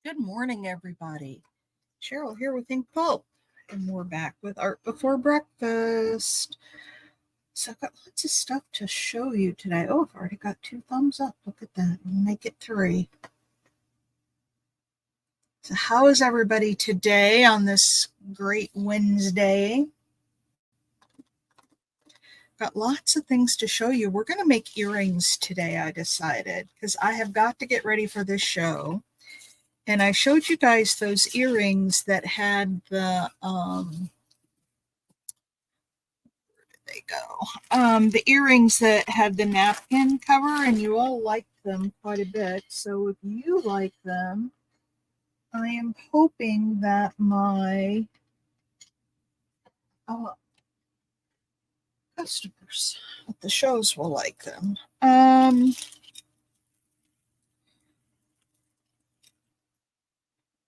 Good morning, everybody. Cheryl here with inkedpulp, and we're back with Art Before Breakfast. So I've got lots of stuff to show you today. Oh, I've already got 2 thumbs up. Look at that. We'll make it 3. So how is everybody today on this great Wednesday? Got lots of things to show you. We're going to make earrings today, I decided, because I have got to get ready for this show. And I showed you guys those earrings that had the the earrings that had the napkin cover, and you all liked them quite a bit. So if you like them, I am hoping that my customers at the shows will like them.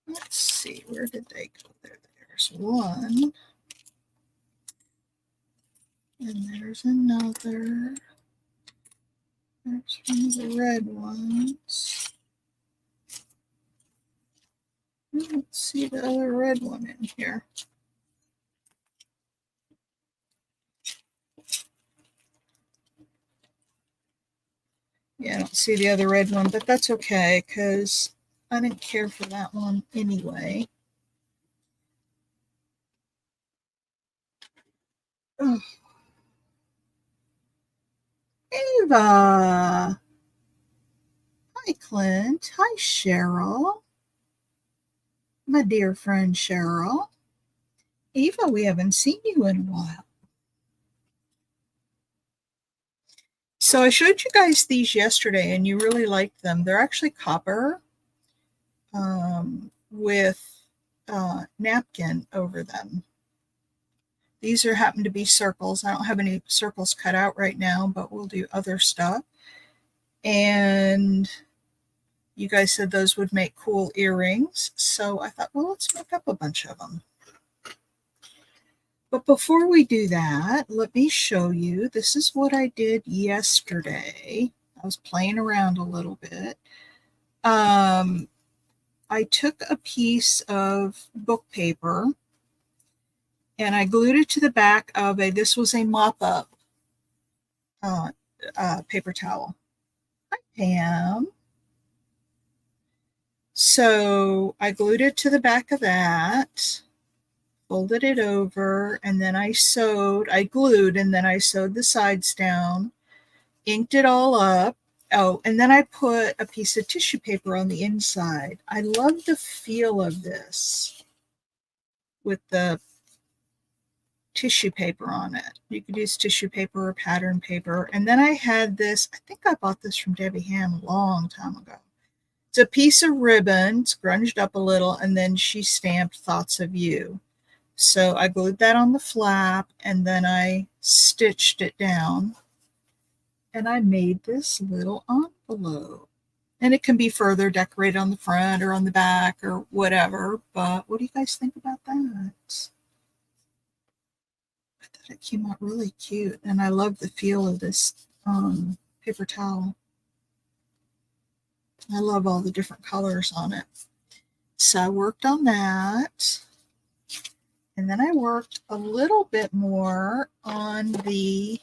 Let's see, where did they go? There's one. And there's another. There's one of the red ones. Let's see the other red one in here. Yeah, I don't see the other red one, but that's okay because I didn't care for that one anyway. Oh. Ava. Hi, Clint. Hi, Cheryl. My dear friend Cheryl. Eva, we haven't seen you in a while. So I showed you guys these yesterday and you really liked them. They're actually copper with napkin over them. These happen to be circles. I don't have any circles cut out right now, but we'll do other stuff. And you guys said those would make cool earrings. So I thought, well, let's make up a bunch of them. But before we do that, let me show you. This is what I did yesterday. I was playing around a little bit. I took a piece of book paper and I glued it to the back of this was a mop-up paper towel. Hi, Pam. So I glued it to the back of that, folded it over, and then I glued, and then I sewed the sides down, inked it all up. Oh, and then I put a piece of tissue paper on the inside. I love the feel of this with the tissue paper on it. You could use tissue paper or pattern paper. And then I had this, I think I bought this from Debbie Ham a long time ago. It's a piece of ribbon, scrunched up a little, and then she stamped Thoughts of You. So I glued that on the flap and then I stitched it down and I made this little envelope. And it can be further decorated on the front or on the back or whatever. But what do you guys think about that? I thought it came out really cute. And I love the feel of this paper towel. I love all the different colors on it. So I worked on that. And then I worked a little bit more on the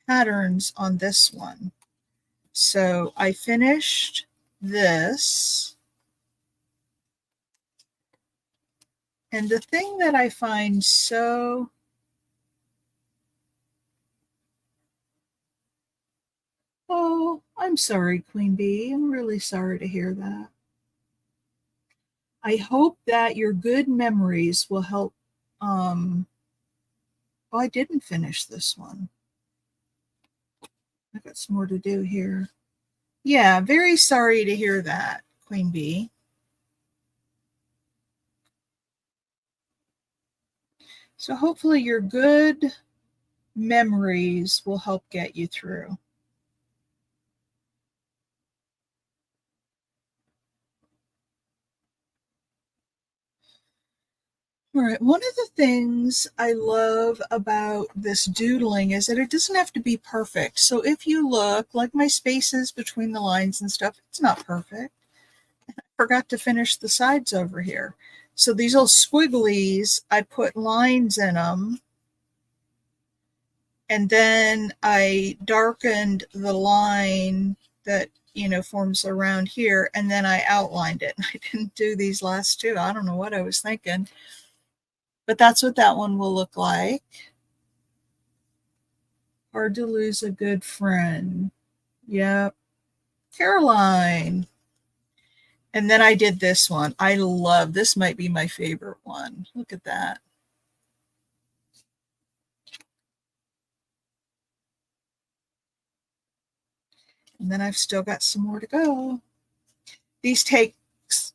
patterns on this one. So I finished this. And the thing that I find so oh, I'm sorry, Queen Bee. I'm really sorry to hear that. I hope that your good memories will help. Oh, I didn't finish this one. I've got some more to do here. Yeah, very sorry to hear that, Queen Bee. So hopefully your good memories will help get you through. All right, one of the things I love about this doodling is that it doesn't have to be perfect. So if you look, like my spaces between the lines and stuff, it's not perfect. I forgot to finish the sides over here. So these little squigglies, I put lines in them, and then I darkened the line that forms around here, and then I outlined it. I didn't do these last two. I don't know what I was thinking. But that's what that one will look like. Hard to lose a good friend. Yep. Caroline. And then I did this one. I love this, might be my favorite one. Look at that. And then I've still got some more to go. These take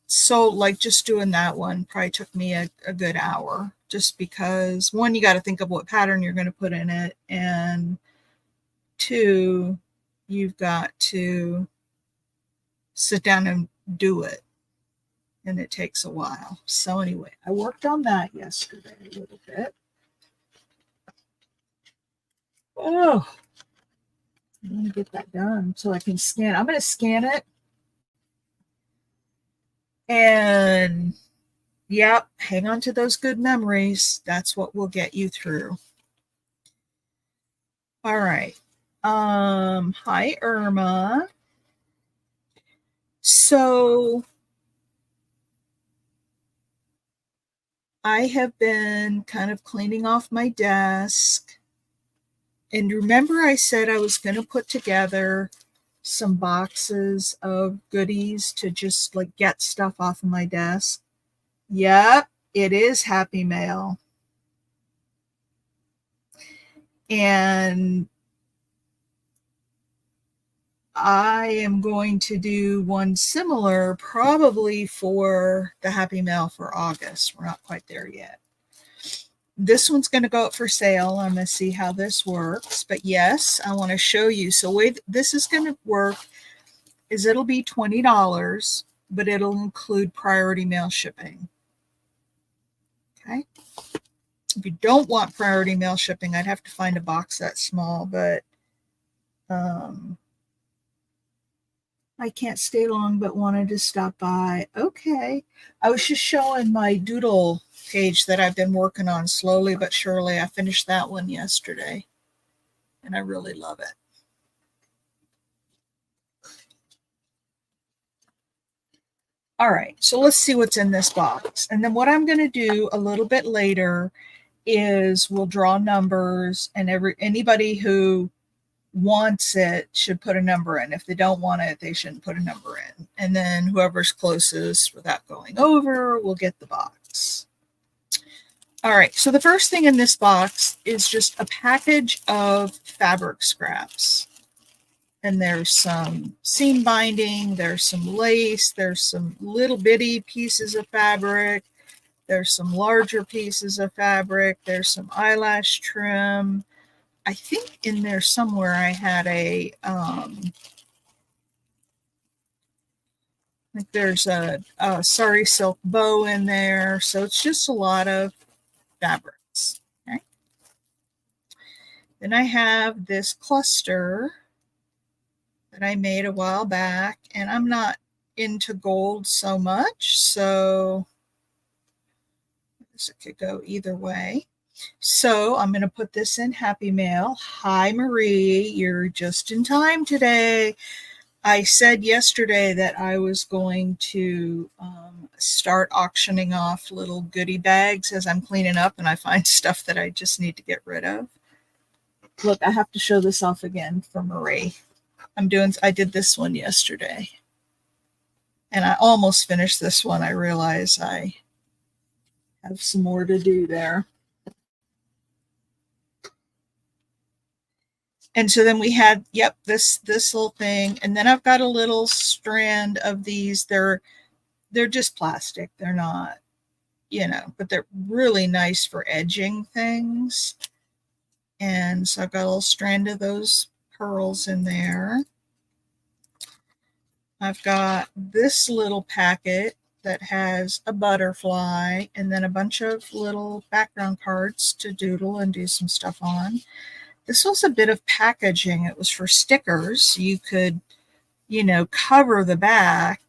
so, like, just doing that one probably took me a good hour, just because one, you got to think of what pattern you're going to put in it, and two, you've got to sit down and do it, and it takes a while. So anyway, I worked on that yesterday a little bit. Oh, I'm going to get that done so I can scan. I'm going to scan it. And yep, hang on to those good memories. That's what will get you through. All right. Hi, Irma. So I have been kind of cleaning off my desk. And remember I said I was going to put together some boxes of goodies to just like get stuff off of my desk? Yep, it is Happy Mail. And I am going to do one similar probably for the Happy Mail for August. We're not quite there yet. This one's going to go up for sale. I'm going to see how this works. But yes, I want to show you. So the way this is going to work is it'll be $20, but it'll include priority mail shipping. Okay. If you don't want priority mail shipping, I'd have to find a box that small, but I can't stay long, but wanted to stop by. Okay. I was just showing my doodle page that I've been working on slowly but surely. I finished that one yesterday, and I really love it. All right, so let's see what's in this box. And then what I'm going to do a little bit later is we'll draw numbers, and anybody who wants it should put a number in. If they don't want it, they shouldn't put a number in. And then whoever's closest without going over will get the box. All right, so the first thing in this box is just a package of fabric scraps. And there's some seam binding, there's some lace, there's some little bitty pieces of fabric, there's some larger pieces of fabric, there's some eyelash trim. I think in there somewhere I had like there's a sari silk bow in there. So it's just a lot of fabrics. Okay. Then I have this cluster that I made a while back, and I'm not into gold so much, so it could go either way. So I'm going to put this in Happy Mail. Hi, Marie. You're just in time today. I said yesterday that I was going to start auctioning off little goodie bags as I'm cleaning up and I find stuff that I just need to get rid of. Look, I have to show this off again for Marie. I did this one yesterday. And I almost finished this one. I realize I have some more to do there. And so then we had, yep, this little thing. And then I've got a little strand of these. They're just plastic. They're not, but they're really nice for edging things. And so I've got a little strand of those pearls in there. I've got this little packet that has a butterfly and then a bunch of little background cards to doodle and do some stuff on. This was a bit of packaging. It was for stickers. You could, cover the back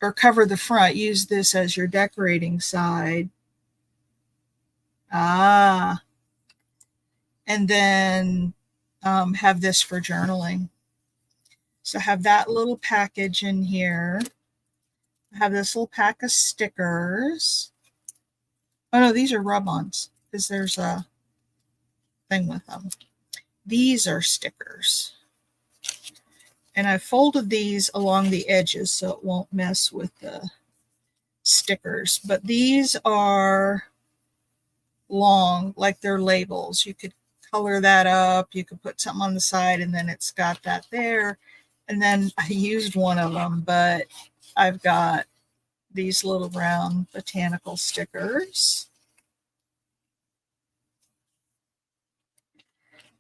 or cover the front. Use this as your decorating side. And then have this for journaling. So have that little package in here. I have this little pack of stickers. Oh no, these are rub-ons because there's a thing with them. These are stickers. And I folded these along the edges so it won't mess with the stickers. But these are long, like they're labels. You could color that up. You could put something on the side and then it's got that there. And then I used one of them, but I've got these little round botanical stickers.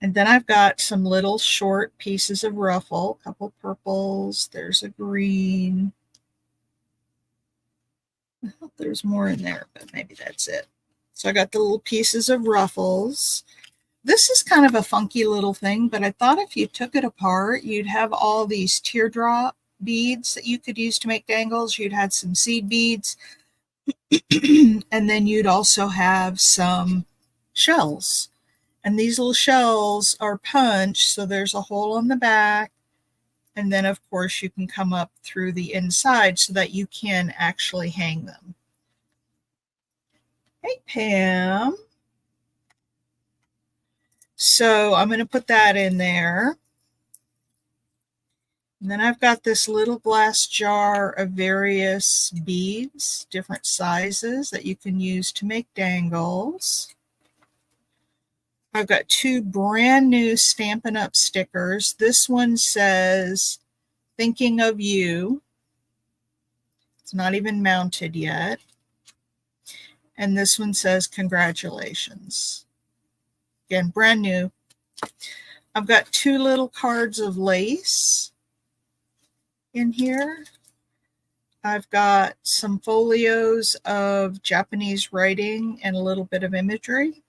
And then I've got some little short pieces of ruffle, a couple purples. There's a green. I hope there's more in there, but maybe that's it. So I got the little pieces of ruffles. This is kind of a funky little thing, but I thought if you took it apart, you'd have all these teardrop beads that you could use to make dangles. You'd have some seed beads, and then you'd also have some shells. And these little shells are punched, so there's a hole on the back. And then, of course, you can come up through the inside so that you can actually hang them. Hey, Pam. So I'm going to put that in there. And then I've got this little glass jar of various beads, different sizes that you can use to make dangles. I've got two brand new Stampin' Up! Stickers. This one says, "Thinking of You." It's not even mounted yet. And this one says, "Congratulations." Again, brand new. I've got two little cards of lace in here. I've got some folios of Japanese writing and a little bit of imagery.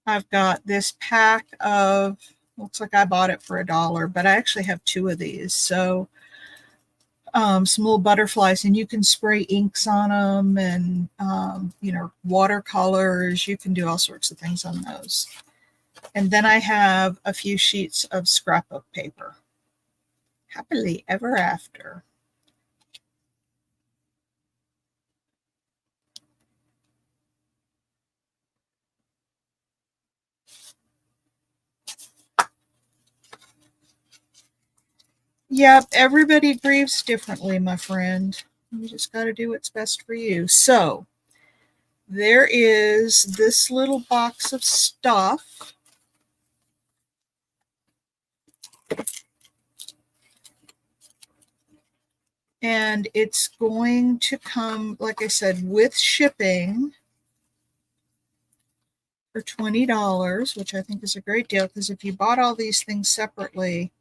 I've got this pack of, looks like I bought it for $1, but I actually have two of these. So some little butterflies, and you can spray inks on them and, watercolors. You can do all sorts of things on those. And then I have a few sheets of scrapbook paper. Happily ever after. Yep, everybody grieves differently, my friend. You just got to do what's best for you. So there is this little box of stuff. And it's going to come, like I said, with shipping for $20, which I think is a great deal, because if you bought all these things separately,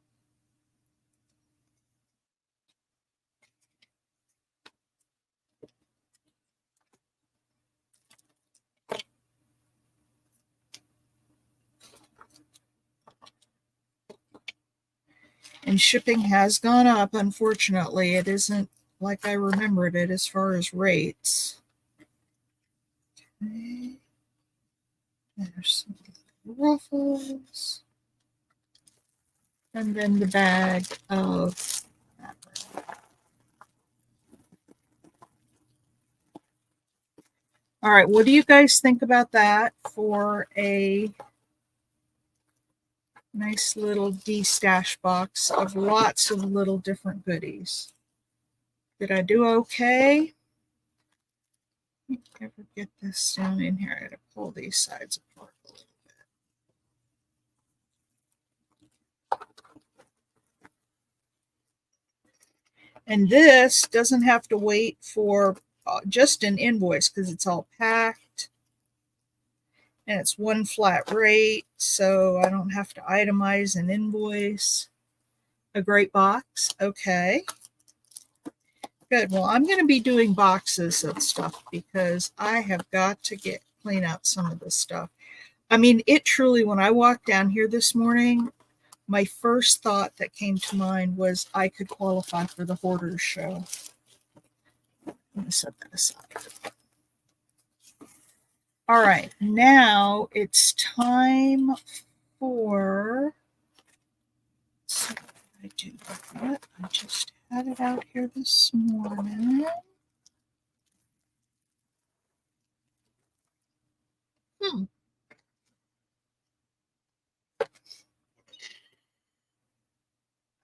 and shipping has gone up, unfortunately. It isn't like I remembered it as far as rates. Okay. There's some ruffles. And then the bag of fabric. All right, what do you guys think about that for a nice little de-stash box of lots of little different goodies? Did I do okay? Let me ever get this down in here. I gotta pull these sides apart a little bit. And this doesn't have to wait for just an invoice because it's all packed. And it's one flat rate, so I don't have to itemize an invoice. A great box. Okay. Good. Well, I'm going to be doing boxes of stuff because I have got to clean out some of this stuff. I mean, it truly, when I walked down here this morning, my first thought that came to mind was I could qualify for the Hoarders show. I'm going to set that aside. All right, now it's time for, let's see what I do with it. I just had it out here this morning.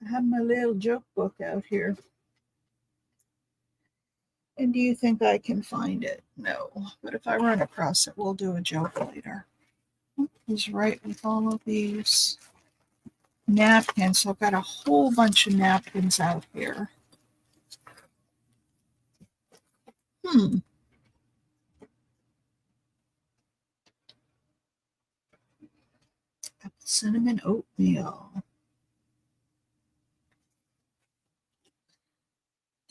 I have my little joke book out here. And do you think I can find it? No. But if I run across it, we'll do a joke later. It's right with all of these napkins. So I've got a whole bunch of napkins out here. Cinnamon oatmeal.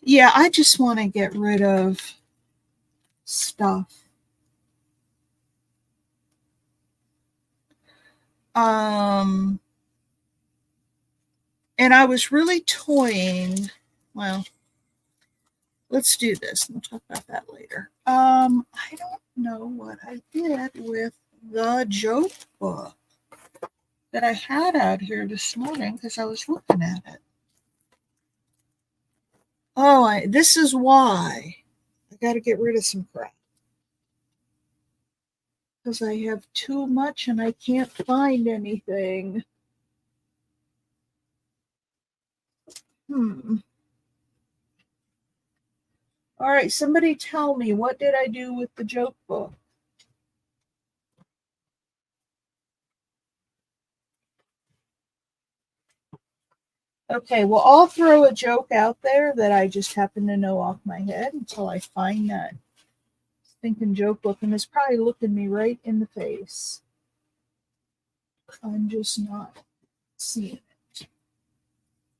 Yeah, I just want to get rid of stuff. And I was really toying. Well, let's do this. We'll talk about that later. I don't know what I did with the joke book that I had out here this morning because I was looking at it. Oh, this is why I got to get rid of some crap. Because I have too much and I can't find anything. All right, somebody tell me, what did I do with the joke book? Okay, well, I'll throw a joke out there that I just happen to know off my head until I find that stinking joke book, and it's probably looking me right in the face. I'm just not seeing it.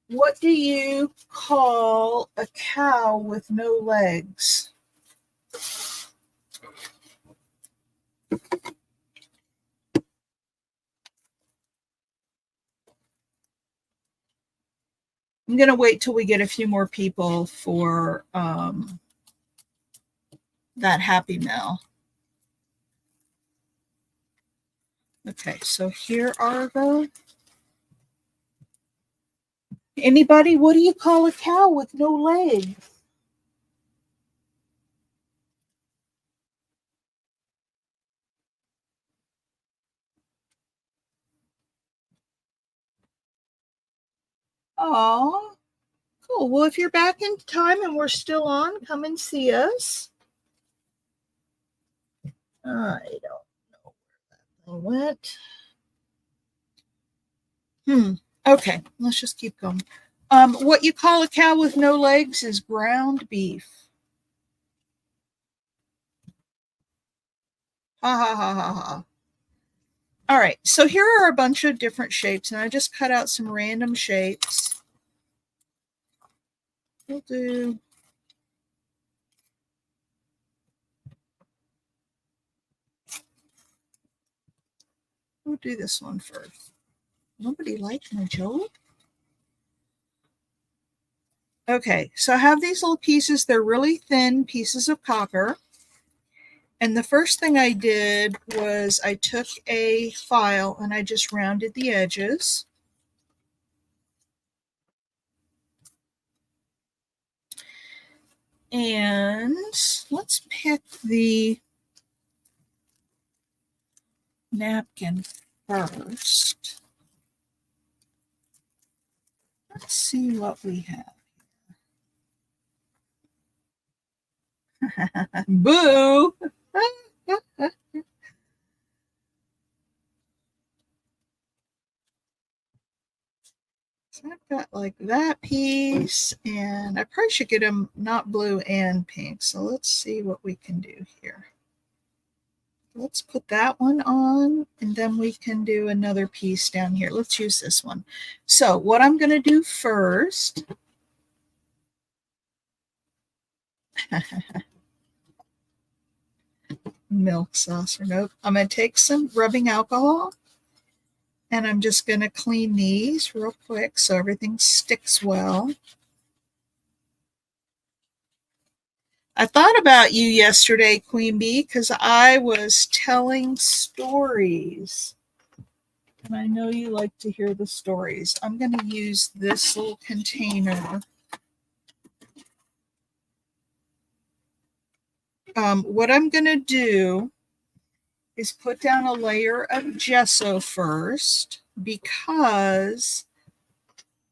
What do you call a cow with no legs? I'm going to wait till we get a few more people for that Happy Meal. Okay, so here are the... Anybody, what do you call a cow with no legs? Oh, cool. Well, if you're back in time and we're still on, come and see us. I don't know where that went. Okay, let's just keep going. What you call a cow with no legs is ground beef. Ha ha ha ha ha. All right, so here are a bunch of different shapes, and I just cut out some random shapes. We'll do... We'll do this one first. Nobody liked my joke? Okay, so I have these little pieces. They're really thin pieces of copper. And the first thing I did was I took a file and I just rounded the edges. And let's pick the napkin first. Let's see what we have. Boo! So I've got like that piece, and I probably should get them not blue and pink. So let's see what we can do here. let's put that one on, and then we can do another piece down here. Let's use this one. So what I'm going to do first, milk sauce or nope, I'm going to take some rubbing alcohol, and I'm just going to clean these real quick so everything sticks well. I thought about you yesterday, Queen Bee, because I was telling stories. And I know you like to hear the stories. I'm going to use this little container. What I'm going to do is put down a layer of gesso first because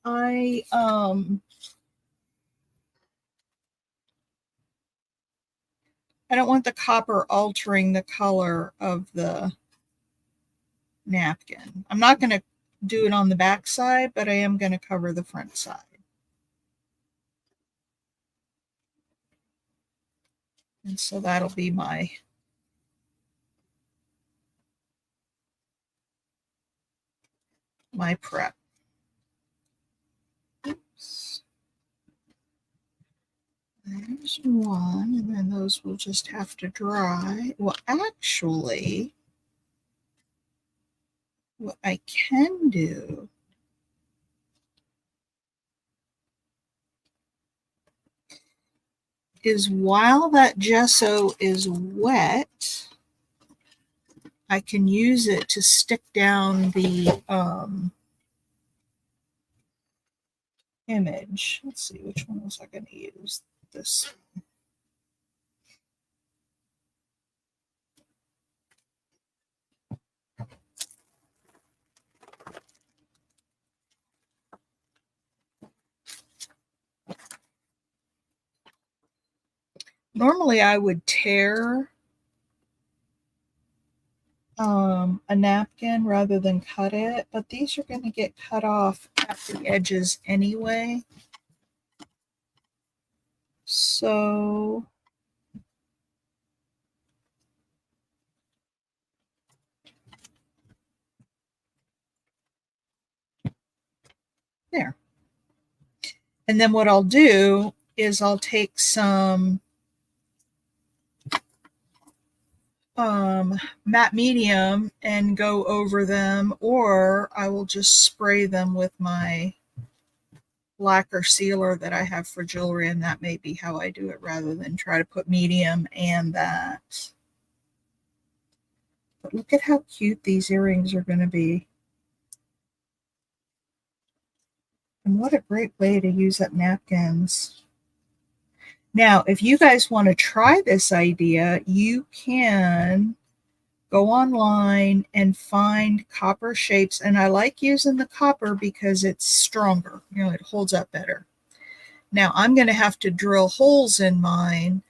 I don't want the copper altering the color of the napkin. I'm not going to do it on the back side, but I am going to cover the front side. And so that'll be my prep. Oops. There's one, and then those will just have to dry. Well, actually, what I can do is while that gesso is wet, I can use it to stick down the image. Let's see, which one was I going to use? This one. Normally I would tear a napkin rather than cut it, but these are going to get cut off at the edges anyway. So there. And then what I'll do is I'll take some matte medium and go over them, or I will just spray them with my lacquer sealer that I have for jewelry, and that may be how I do it rather than try to put medium and that. But look at how cute these earrings are going to be. And what a great way to use up napkins. Now, if you guys want to try this idea, you can go online and find copper shapes. And I like using the copper because it's stronger. You know, it holds up better. Now, I'm going to have to drill holes in mine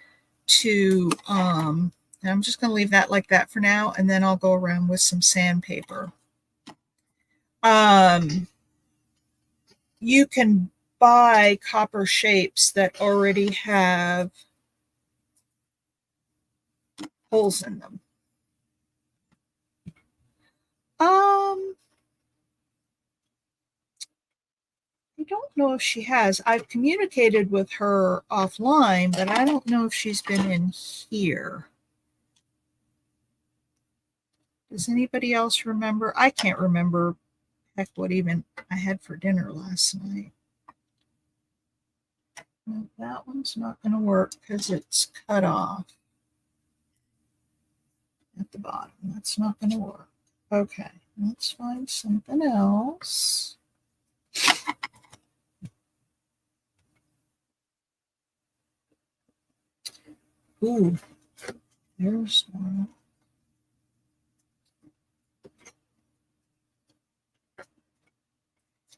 to, and I'm just going to leave that like that for now. And then I'll go around with some sandpaper. You can buy copper shapes that already have holes in them. I don't know if she has. I've communicated with her offline, but I don't know if she's been in here. Does anybody else remember? I can't remember, heck, what even I had for dinner last night. No, that one's not going to work because it's cut off at the bottom. That's not going to work. Okay, let's find something else. Ooh, there's one.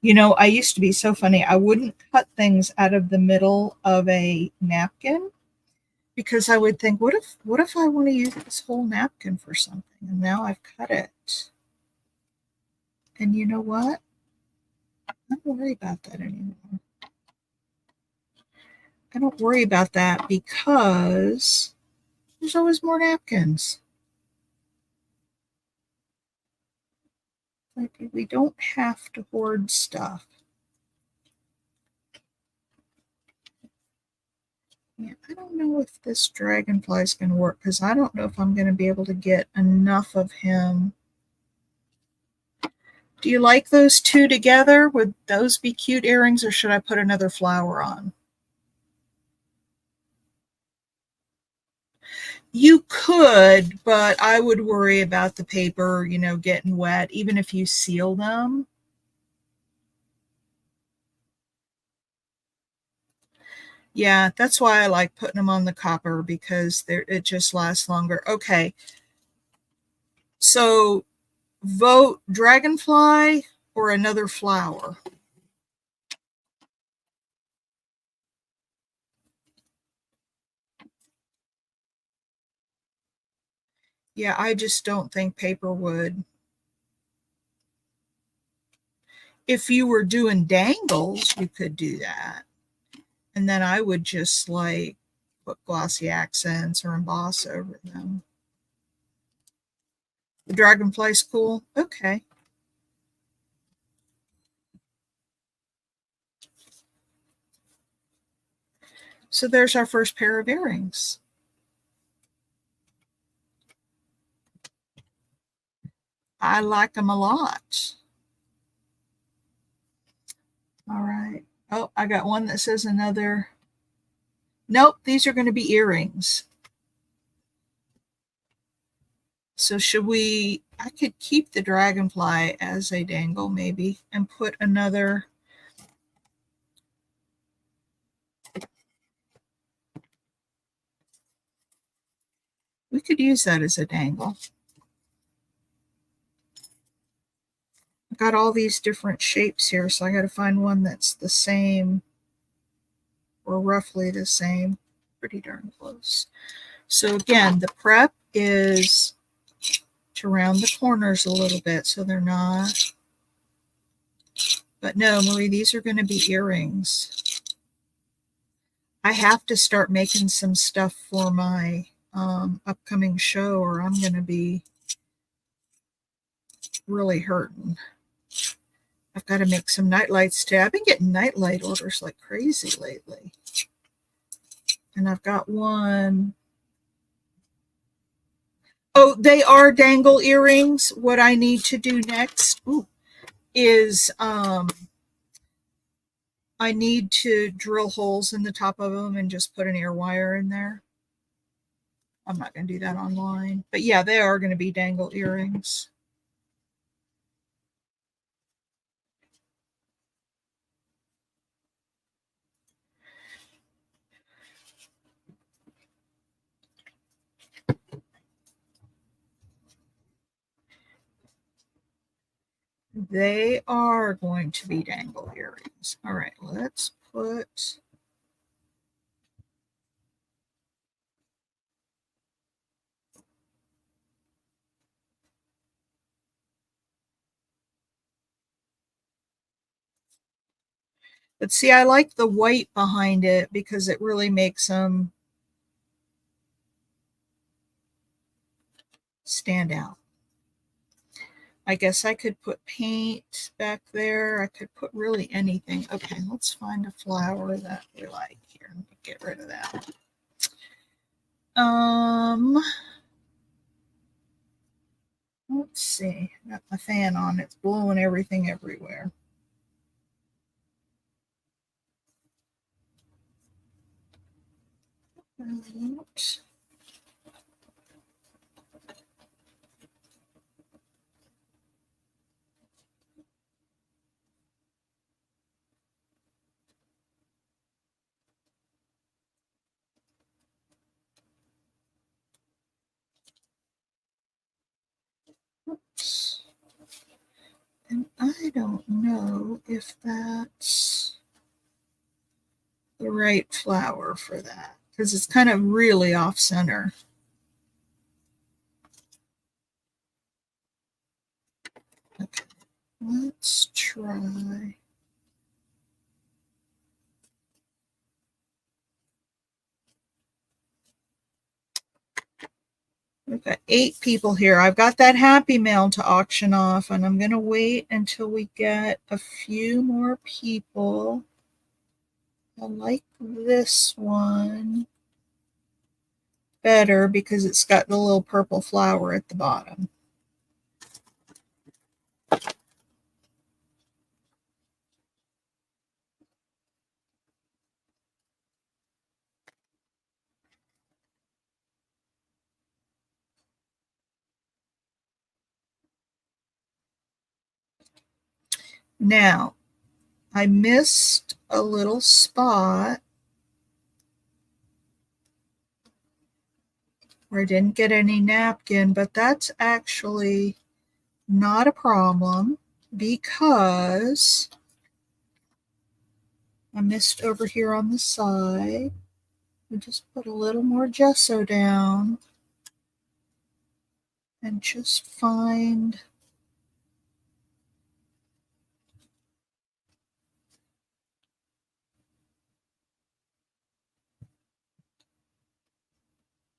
You know, I used to be so funny. I wouldn't cut things out of the middle of a napkin because I would think, what if I want to use this whole napkin for something? And now I've cut it. And you know what? I don't worry about that anymore. I don't worry about that because there's always more napkins. Like we don't have to hoard stuff. Yeah, I don't know if this dragonfly is going to work because I don't know if I'm going to be able to get enough of him. Do you like those two together? Would those be cute earrings, or should I put another flower on? You could, but I would worry about the paper, getting wet, even if you seal them. Yeah, that's why I like putting them on the copper because it just lasts longer. Okay, so vote dragonfly or another flower. Yeah, I just don't think paper would. If you were doing dangles, you could do that. And then I would just like put glossy accents or emboss over them. The dragonfly's cool. Okay. So there's our first pair of earrings. I like them a lot. All right. Oh, I got one that says another. Nope, these are going to be earrings. So should we, I could keep the dragonfly as a dangle maybe and put another. We could use that as a dangle. I've got all these different shapes here, so I got to find one that's the same or roughly the same. Pretty darn close. So again, the prep is to round the corners a little bit so they're not. But no, Marie, these are going to be earrings. I have to start making some stuff for my upcoming show or I'm going to be really hurting. I've got to make some night lights too. I've been getting nightlight orders like crazy lately. And I've got one. Oh, they are dangle earrings. What I need to do next is I need to drill holes in the top of them and just put an ear wire in there. I'm not going to do that online. But yeah, they are going to be dangle earrings. They are going to be dangle earrings. All right, let's put. But see, I like the white behind it because it really makes them stand out. I guess I could put paint back there. I could put really anything. Okay, let's find a flower that we like here. Get rid of that. Let's see. Got my fan on. It's blowing everything everywhere. Oops. Oops. And I don't know if that's the right flower for that because it's kind of really off center. Okay, let's try. We've got 8 people here. I've got that Happy Mail to auction off, and I'm going to wait until we get a few more people. I like this one better because it's got the little purple flower at the bottom. Now, I missed a little spot where I didn't get any napkin, but that's actually not a problem because I missed over here on the side. We just put a little more gesso down and just find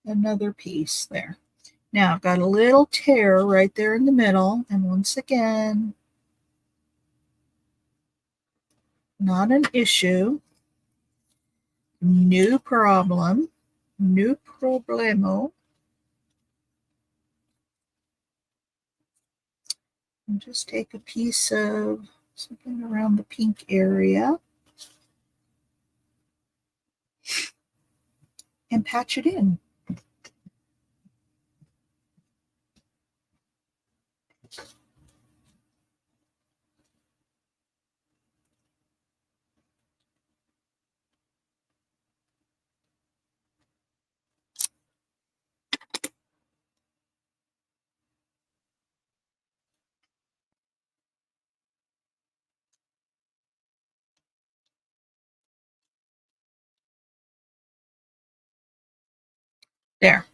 another piece there. Now I've got a little tear right there in the middle, and once again, not an issue. No problem. No problemo. And just take a piece of something around the pink area and patch it in. There.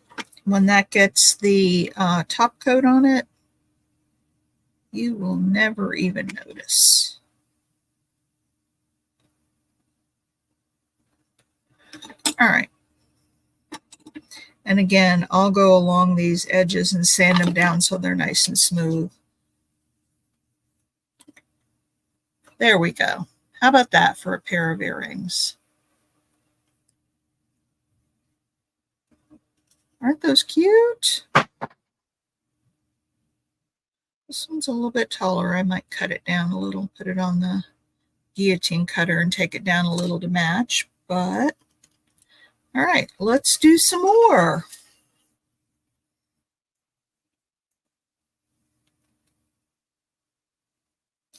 When that gets the top coat on it, you will never even notice. All right. And again, I'll go along these edges and sand them down so they're nice and smooth. There we go. How about that for a pair of earrings? Aren't those cute? This one's a little bit taller. I might cut it down a little, put it on the guillotine cutter and take it down a little to match. But, all right, let's do some more.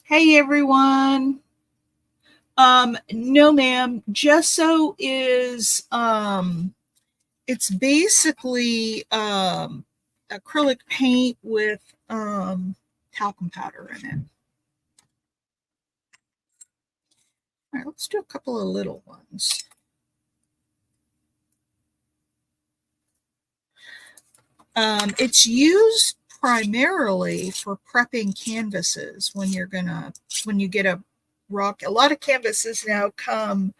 Hey, everyone. No, ma'am. Gesso is, it's basically acrylic paint with talcum powder in it. All right, let's do a couple of little ones. It's used primarily for prepping canvases when you get a rock. A lot of canvases now come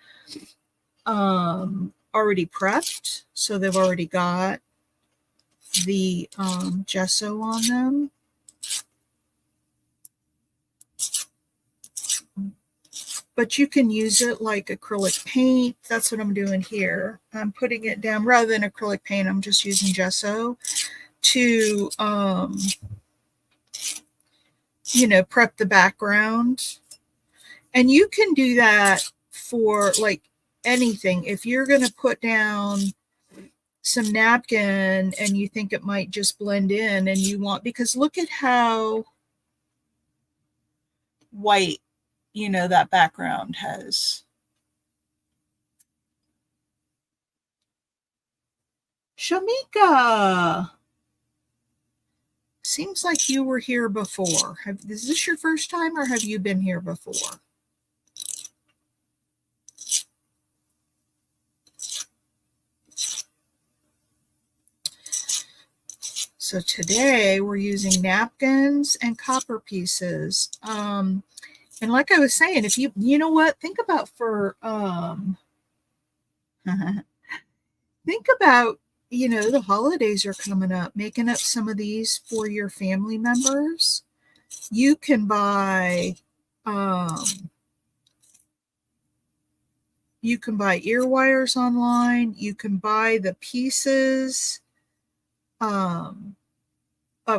already prepped, so they've already got the gesso on them. But you can use it like acrylic paint. That's what I'm doing here. I'm putting it down rather than acrylic paint. I'm just using gesso to, prep the background. And you can do that for like anything. If you're going to put down some napkin and you think it might just blend in and you want, because look at how white, that background has. Shamika, seems like you were here before. Is this your first time or have you been here before? So today we're using napkins and copper pieces. And like I was saying, if you know what, think about for think about, you know, the holidays are coming up, making up some of these for your family members. You can buy ear wires online. You can buy the pieces of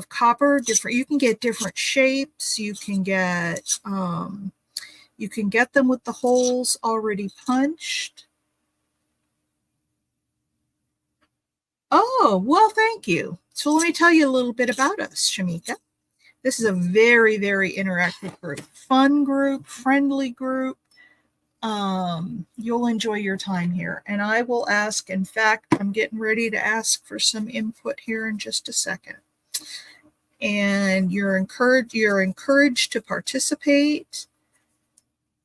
copper. Different. You can get different shapes. You can get them with the holes already punched. Oh, well, thank you. So let me tell you a little bit about us, Shamika. This is a very, very interactive group, fun group, friendly group. You'll enjoy your time here. And I will ask, in fact, I'm getting ready to ask for some input here in just a second. And you're encouraged to participate.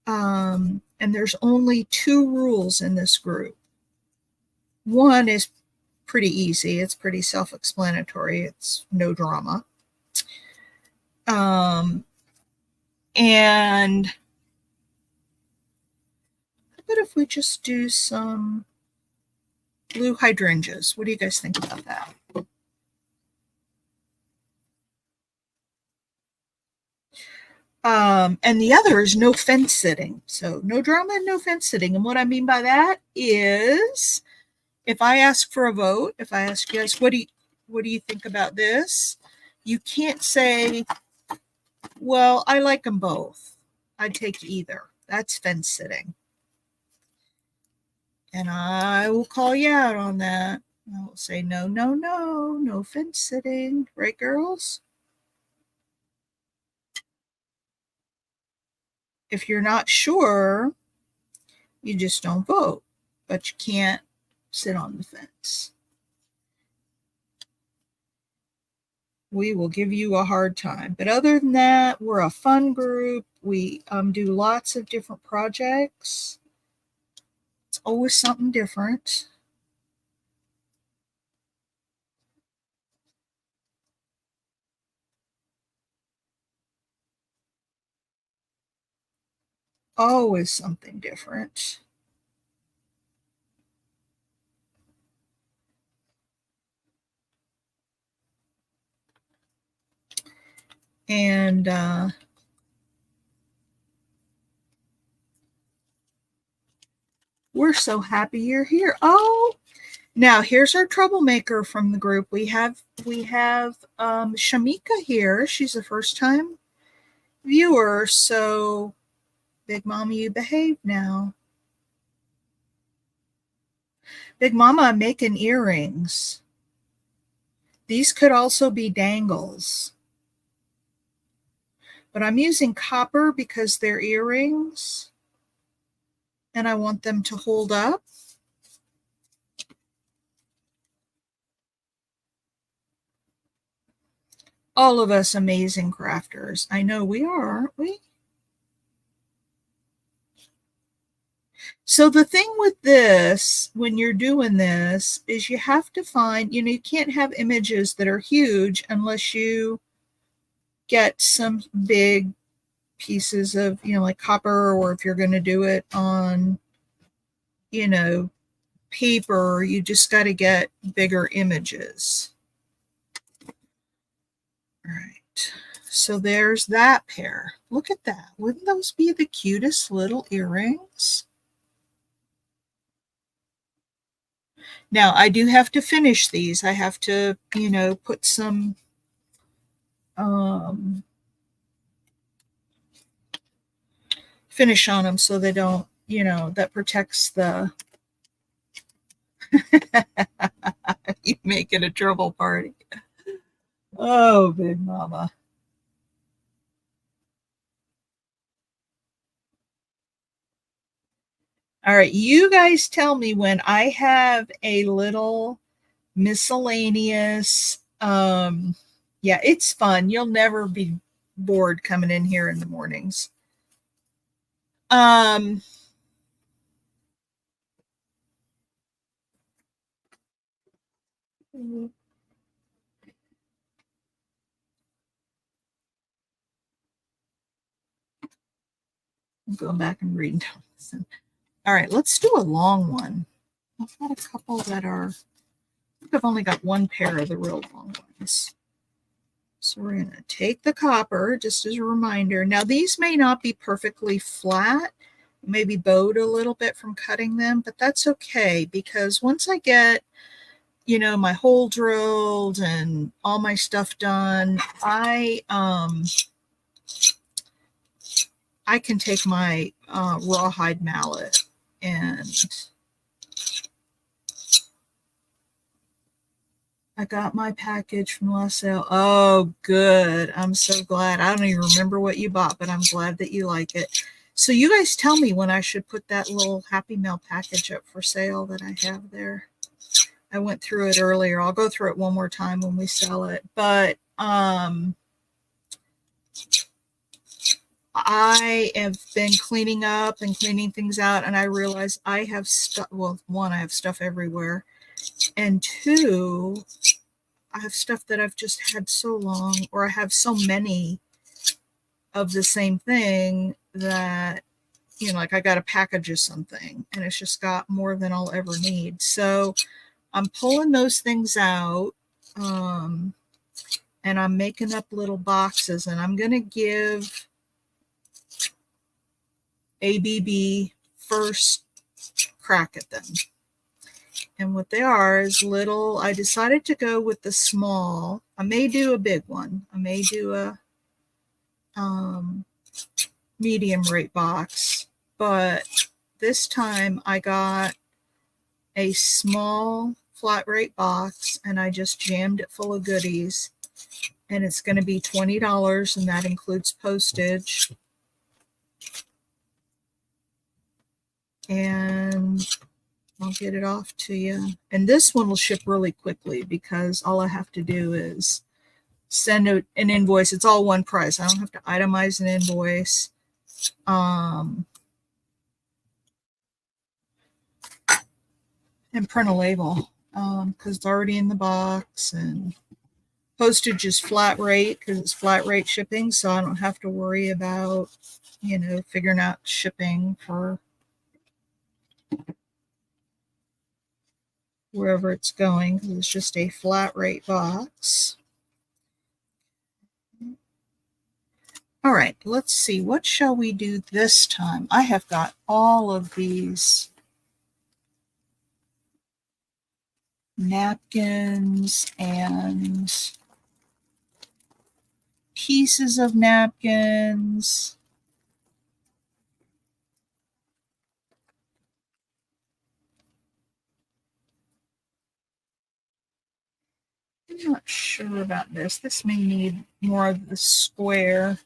And there's only 2 rules in this group. One is pretty easy. It's pretty self-explanatory. It's no drama. And how about if we just do some blue hydrangeas? What do you guys think about that? And the other is no fence sitting. So no drama and no fence sitting. And what I mean by that is, if I ask for a vote, if I ask you guys, what do you think about this? You can't say, well, I like them both. I'd take either. That's fence sitting. And I will call you out on that. I will say, no, no, no, no fence sitting. Right, girls? If you're not sure, you just don't vote. But you can't sit on the fence. We will give you a hard time. But other than that, we're a fun group. We do lots of different projects. It's always something different. Always something different. And we're so happy you're here. Oh, now here's our troublemaker from the group. We have Shamika here. She's a first time viewer. So Big Mama, you behave now. Big Mama, I'm making earrings. These could also be dangles. But I'm using copper because they're earrings. And I want them to hold up. All of us amazing crafters. I know we are, aren't we? So the thing with this, when you're doing this, is you have to find, you can't have images that are huge unless you get some big pieces of, like copper, or if you're going to do it on, paper, you just got to get bigger images. All right. So there's that pair. Look at that. Wouldn't those be the cutest little earrings? Now, I do have to finish these. I have to, put some finish on them so they don't, that protects the you make it a trouble party. Oh, Big Mama. All right, you guys tell me when I have a little miscellaneous. Yeah, it's fun. You'll never be bored coming in here in the mornings. I'm going back and reading. All right, let's do a long one. I've got a couple that are I've only got one pair of the real long ones. So we're going to take the copper, just as a reminder. Now these may not be perfectly flat, maybe bowed a little bit from cutting them, but that's okay, because once I get, you know, my hole drilled and all my stuff done, I can take my rawhide mallet and I got my package from last sale. Oh, good. I'm so glad. I don't even remember what you bought, but I'm glad that you like it. So you guys tell me when I should put that little Happy Mail package up for sale that I have there. I went through it earlier. I'll go through it one more time when we sell it. But I have been cleaning up and cleaning things out, and I realized I have stuff. Well, one, I have stuff everywhere, and two, I have stuff that I've just had so long, or I have so many of the same thing that, you know, like I got a package of something and it's just got more than I'll ever need. So I'm pulling those things out, and I'm making up little boxes, and I'm going to give ABB first crack at them. And what they are is little, I decided to go with the small. I may do a big one. I may do a medium rate box, but this time I got a small flat rate box and I just jammed it full of goodies, and it's going to be $20, and that includes postage. And I'll get it off to you. And this one will ship really quickly because all I have to do is send an invoice. It's all one price. I don't have to itemize an invoice. And print a label because it's already in the box, and postage is flat rate because it's flat rate shipping, so I don't have to worry about, you know, figuring out shipping for wherever it's going because it's just a flat rate box. All right, let's see. What shall we do this time? I have got all of these napkins and pieces of napkins. I'm not sure about this. This may need more of the square.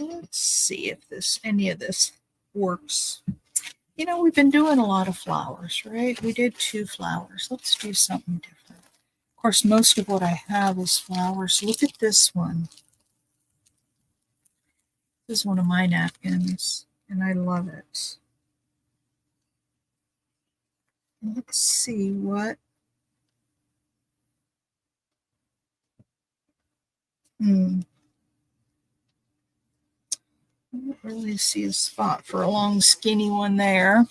Let's see if any of this works. You know, we've been doing a lot of flowers, right? We did 2 flowers. Let's do something different. Of course, most of what I have is flowers. Look at this one. This is one of my napkins, and I love it. Let's see what. I don't really see a spot for a long, skinny one there.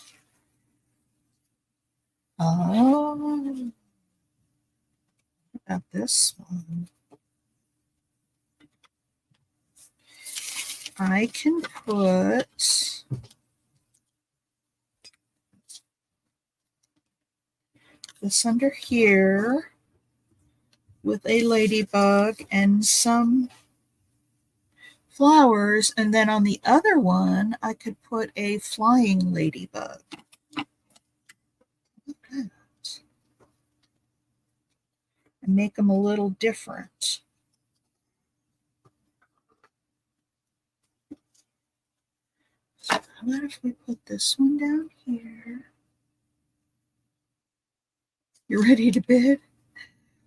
Oh, about this one. I can put this under here with a ladybug and some flowers, and then on the other one I could put a flying ladybug. And make them a little different. So how about if we put this one down here? You ready to bid?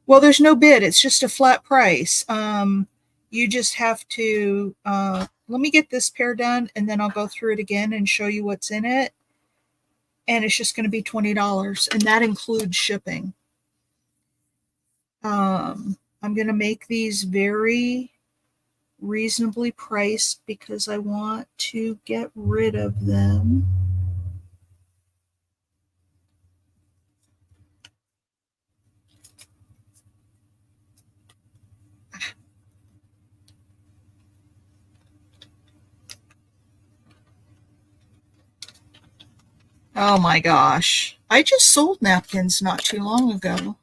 Well, there's no bid. It's just a flat price. You just have to, let me get this pair done, and then I'll go through it again and show you what's in it. And it's just going to be $20, and that includes shipping. I'm going to make these very reasonably priced because I want to get rid of them. Oh my gosh. I just sold napkins not too long ago.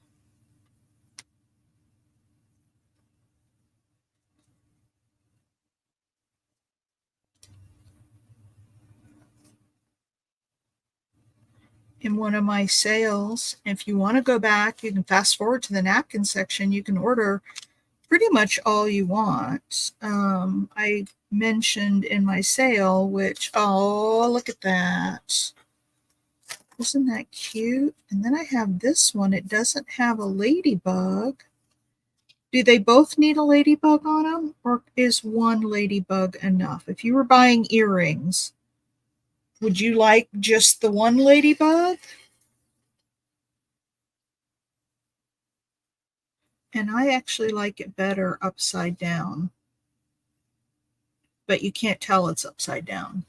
In one of my sales. If you want to go back, you can fast forward to the napkin section. You can order pretty much all you want. I mentioned in my sale, which, oh, look at that. Isn't that cute? And then I have this one. It doesn't have a ladybug. Do they both need a ladybug on them, or is one ladybug enough? If you were buying earrings, would you like just the one ladybug? And I actually like it better upside down, but you can't tell it's upside down.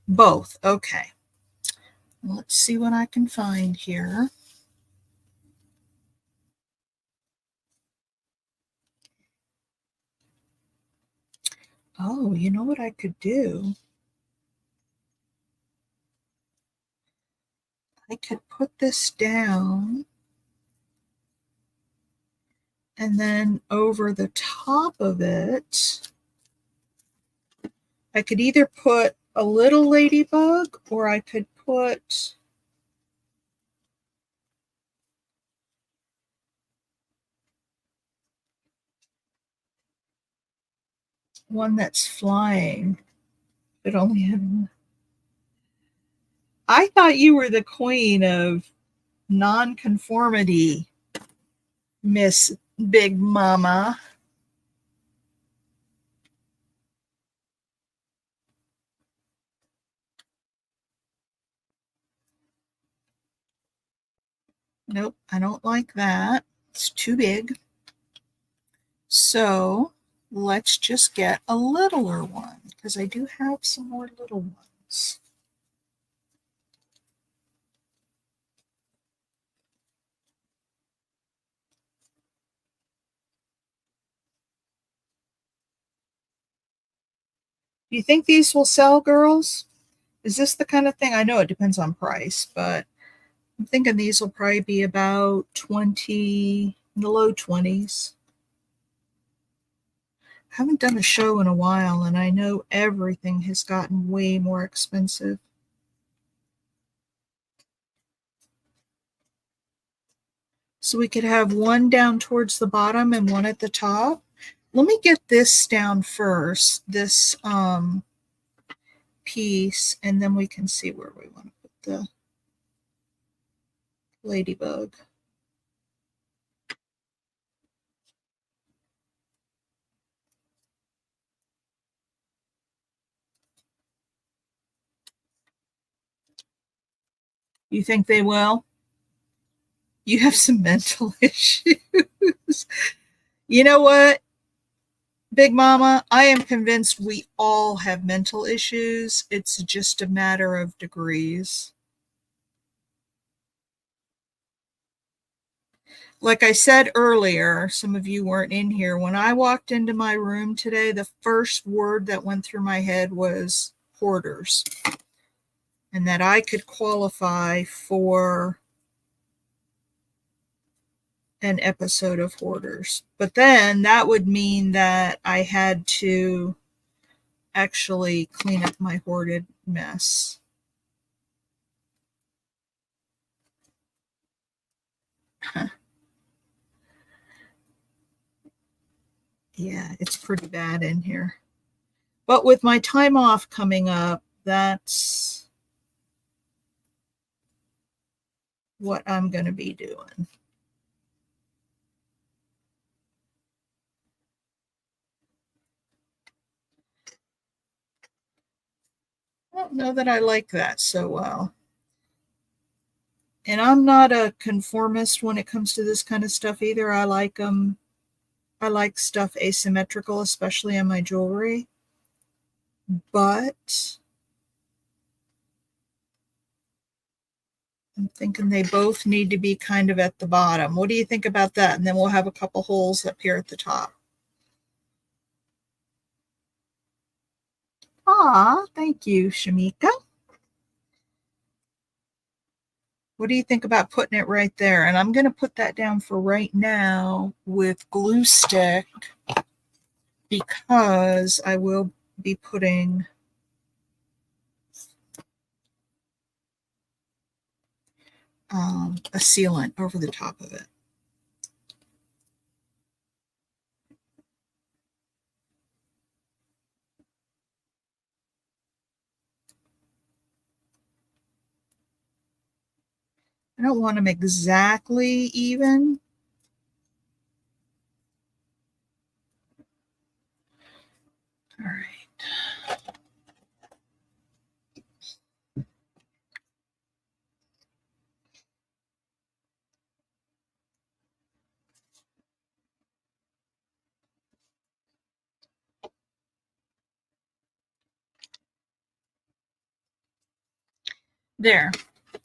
Both. Okay. Let's see what I can find here. Oh, you know what I could do? I could put this down and then over the top of it, I could either put a little ladybug or I could put one that's flying. It only had one. I thought you were the queen of nonconformity, Miss Big Mama. Nope, I don't like that. It's too big. So let's just get a littler one because I do have some more little ones. Do you think these will sell, girls? Is this the kind of thing? I know it depends on price, but I'm thinking these will probably be about 20, in the low 20s. I haven't done a show in a while, and I know everything has gotten way more expensive. So we could have one down towards the bottom and one at the top. Let me get this down first, this piece, and then we can see where we want to put the ladybug. You think they will? You have some mental issues. You know what, Big Mama? I am convinced we all have mental issues. It's just a matter of degrees. Like I said earlier, some of you weren't in here. When I walked into my room today, the first word that went through my head was hoarders, and that I could qualify for an episode of Hoarders. But then that would mean that I had to actually clean up my hoarded mess. Yeah, it's pretty bad in here. But with my time off coming up, that's what I'm going to be doing. I don't know that I like that so well. And I'm not a conformist when it comes to this kind of stuff either. I like them. I like stuff asymmetrical, especially in my jewelry. But I'm thinking they both need to be kind of at the bottom. What do you think about that? And then we'll have a couple holes up here at the top. Ah, thank you, Shamika. What do you think about putting it right there? And I'm going to put that down for right now with glue stick because I will be putting a sealant over the top of it. I don't want them exactly even. All right. There.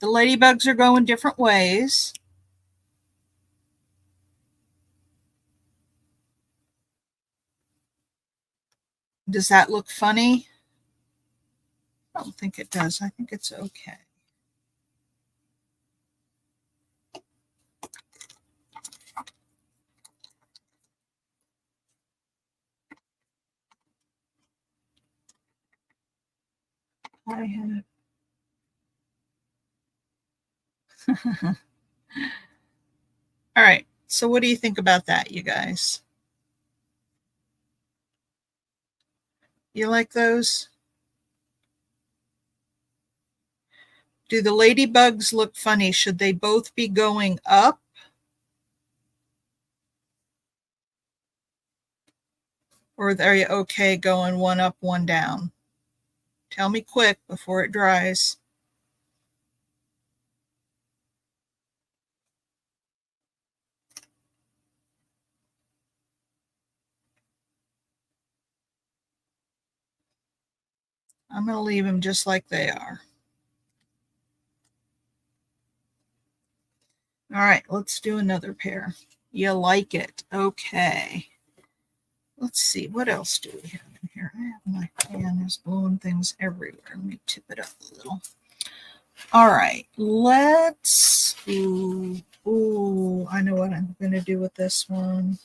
The ladybugs are going different ways. Does that look funny? I don't think it does. I think it's okay. I have. All right. So what do you think about that, you guys? You like those? Do the ladybugs look funny? Should they both be going up? Or are you okay going one up, one down? Tell me quick before it dries. I'm going to leave them just like they are. All right, let's do another pair. You like it. Okay. Let's see, what else do we have in here? I have my fan is blowing things everywhere. Let me tip it up a little. All right, let's, ooh, I know what I'm going to do with this one.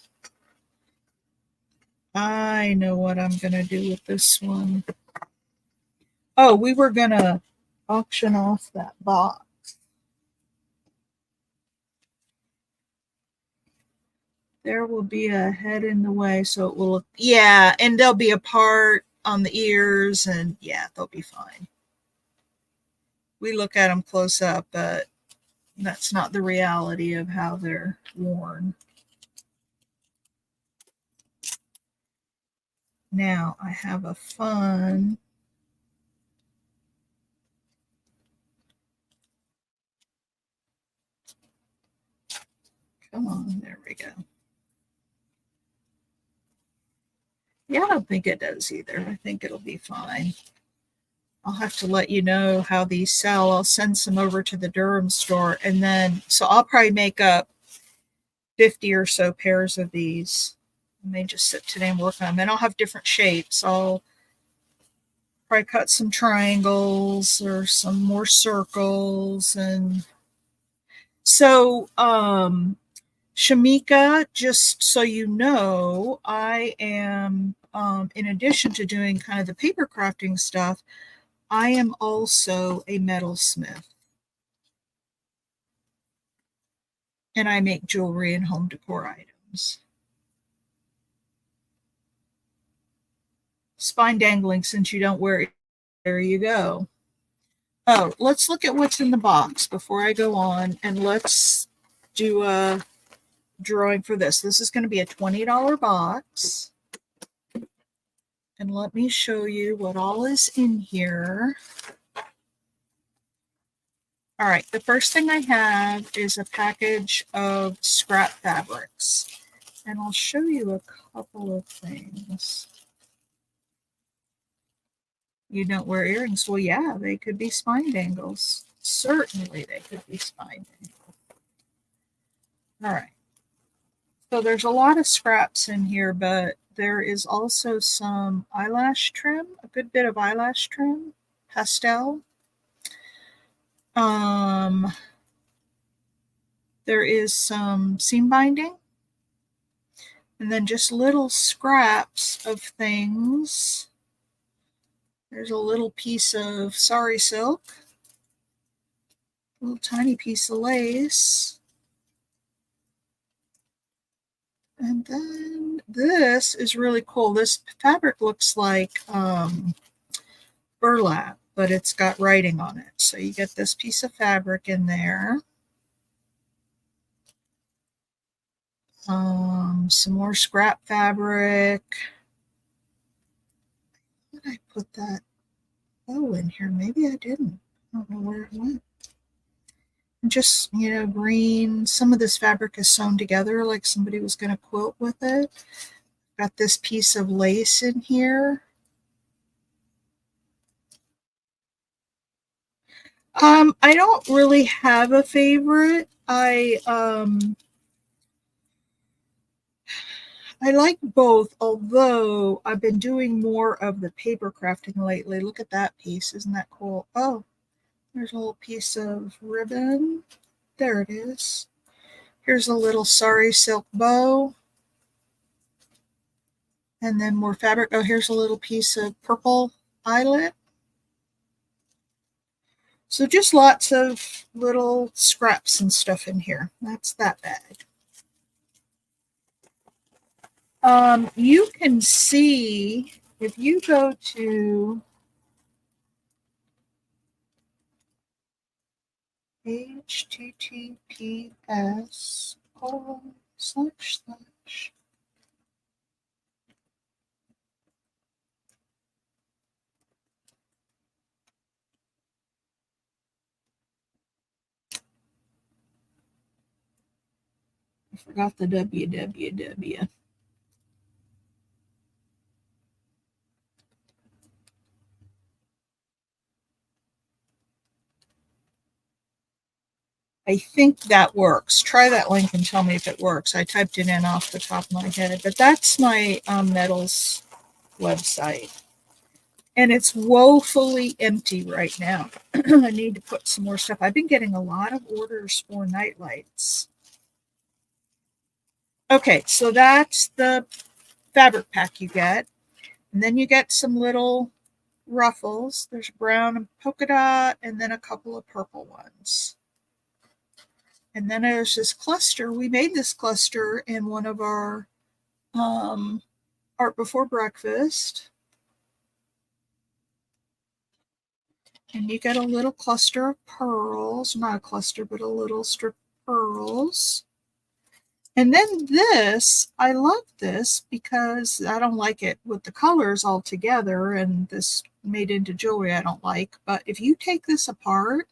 I know what I'm going to do with this one. Oh, we were going to auction off that box. There will be a head in the way, so it will look, yeah, and there'll be a part on the ears, and yeah, they'll be fine. We look at them close up, but that's not the reality of how they're worn. Now I have a fun come on, there we go. Yeah, I don't think it does either. I think it'll be fine. I'll have to let you know how these sell. I'll send some over to the Durham store, and then so I'll probably make up 50 or so pairs of these. I may just sit today and work on them. And I'll have different shapes. I'll probably cut some triangles or some more circles. And so, Shamika, just so you know, I am, in addition to doing kind of the paper crafting stuff, I am also a metalsmith. And I make jewelry and home decor items. Spine dangling since you don't wear it. There you go. Oh, let's look at what's in the box before I go on, and let's do a drawing for this. This is going to be a $20 box. And let me show you what all is in here. All right, the first thing I have is a package of scrap fabrics. And I'll show you a couple of things. You don't wear earrings. Well, yeah, they could be spine dangles. Certainly they could be spine dangles. All right. So there's a lot of scraps in here, but there is also some eyelash trim, a good bit of eyelash trim, pastel. There is some seam binding, and then just little scraps of things. There's a little piece of sari silk, a little tiny piece of lace. And then this is really cool. This fabric looks like burlap, but it's got writing on it. So you get this piece of fabric in there. Some more scrap fabric. Where did I put that bow in here? Maybe I didn't. I don't know where it went. And just, green. Some of this fabric is sewn together like somebody was going to quilt with it. Got this piece of lace in here. I don't really have a favorite. I like both, although I've been doing more of the paper crafting lately. Look at that piece. Isn't that cool? Oh, there's a little piece of ribbon. There it is. Here's a little sari silk bow. And then more fabric. Oh, here's a little piece of purple eyelet. So just lots of little scraps and stuff in here. That's that bag. You can see if you go to https:// I forgot the www. I think that works. Try that link and tell me if it works. I typed it in off the top of my head, but that's my metals website. And it's woefully empty right now. I need to put some more stuff. I've been getting a lot of orders for night lights. Okay, so that's the fabric pack you get. And then you get some little ruffles. There's brown and polka dot, and then a couple of purple ones. And then there's this cluster. We made this cluster in one of our Art Before Breakfast. And you get a little cluster of pearls. Not a cluster, but a little strip of pearls. And then this, I love this because I don't like it with the colors all together, and this made into jewelry I don't like. But if you take this apart,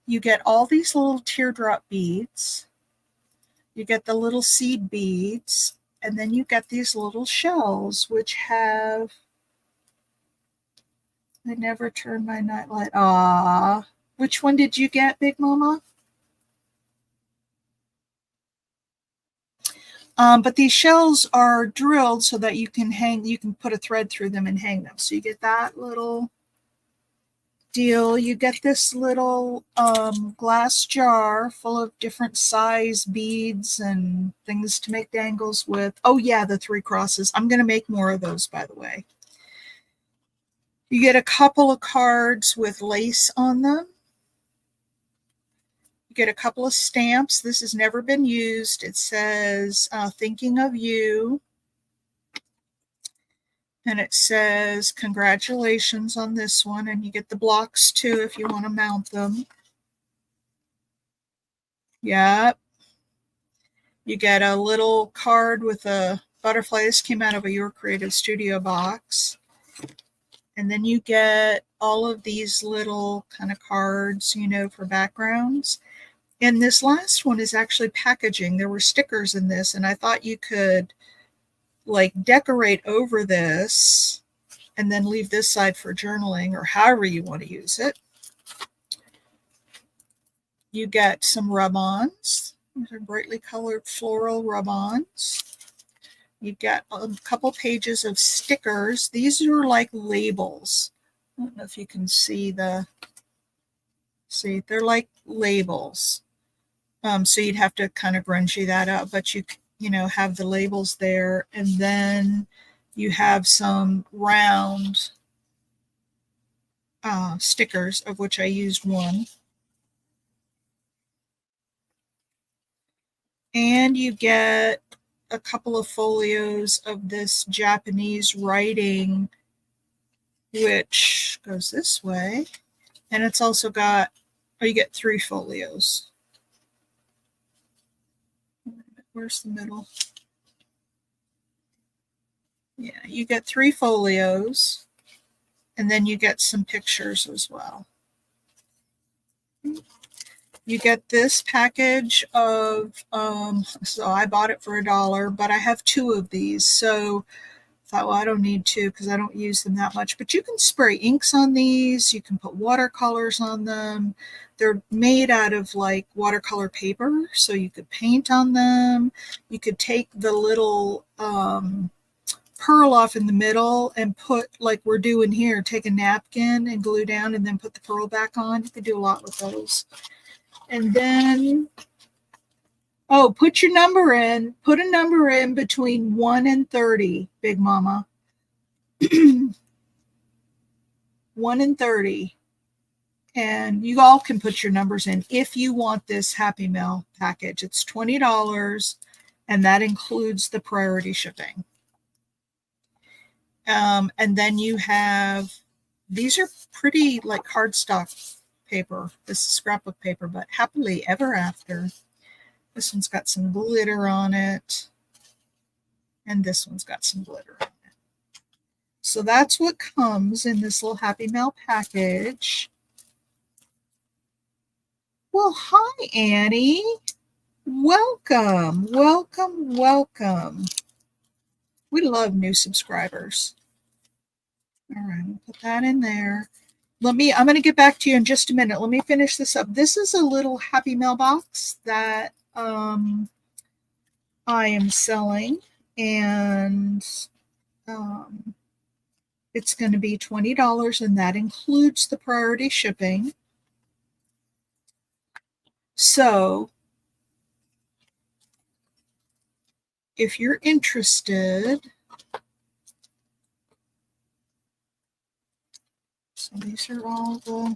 you get all these little teardrop beads. You get the little seed beads, and then you get these little shells, which have, I never turned my nightlight. Ah, which one did you get, Big Mama? But these shells are drilled so that you can put a thread through them and hang them. So you get that little deal. You get this little glass jar full of different size beads and things to make dangles with. Oh yeah, the 3 crosses. I'm going to make more of those, by the way. You get a couple of cards with lace on them. You get a couple of stamps. This has never been used. It says, thinking of you. And it says, congratulations on this one. And you get the blocks too if you want to mount them. Yep. You get a little card with a butterfly. This came out of a Your Creative Studio box. And then you get all of these little kind of cards, for backgrounds. And this last one is actually packaging. There were stickers in this, and I thought you could like decorate over this and then leave this side for journaling or however you want to use it. You get some rub-ons. These are brightly colored floral rub-ons. You get a couple pages of stickers. These are like labels. I don't know if you can see they're like labels. So you'd have to kind of grungy that up, but you have the labels there, and then you have some round stickers, of which I used one. And you get a couple of folios of this Japanese writing, which goes this way. And it's also got, you get 3 folios. Where's the middle? Yeah, you get 3 folios, and then you get some pictures as well. You get this package of, so I bought it for $1, but I have 2 of these. So I thought, well, I don't need 2 because I don't use them that much. But you can spray inks on these. You can put watercolors on them. They're made out of like watercolor paper, so you could paint on them. You could take the little pearl off in the middle and put, like we're doing here, take a napkin and glue down and then put the pearl back on. You could do a lot with those. And then, oh, put your number in. Put a number in between 1 and 30, Big Mama. 1 and 30. And you all can put your numbers in if you want this Happy Mail package. It's $20, and that includes the priority shipping. And then you have, these are pretty like cardstock paper. This is scrapbook paper, but Happily Ever After. This one's got some glitter on it. And this one's got some glitter on it. So that's what comes in this little Happy Mail package. Well, hi, Annie. Welcome, welcome, welcome. We love new subscribers. All right, we'll put that in there. I'm going to get back to you in just a minute. Let me finish this up. This is a little Happy Mail box that I am selling, and it's going to be $20, and that includes the priority shipping. So if you're interested, so these are all the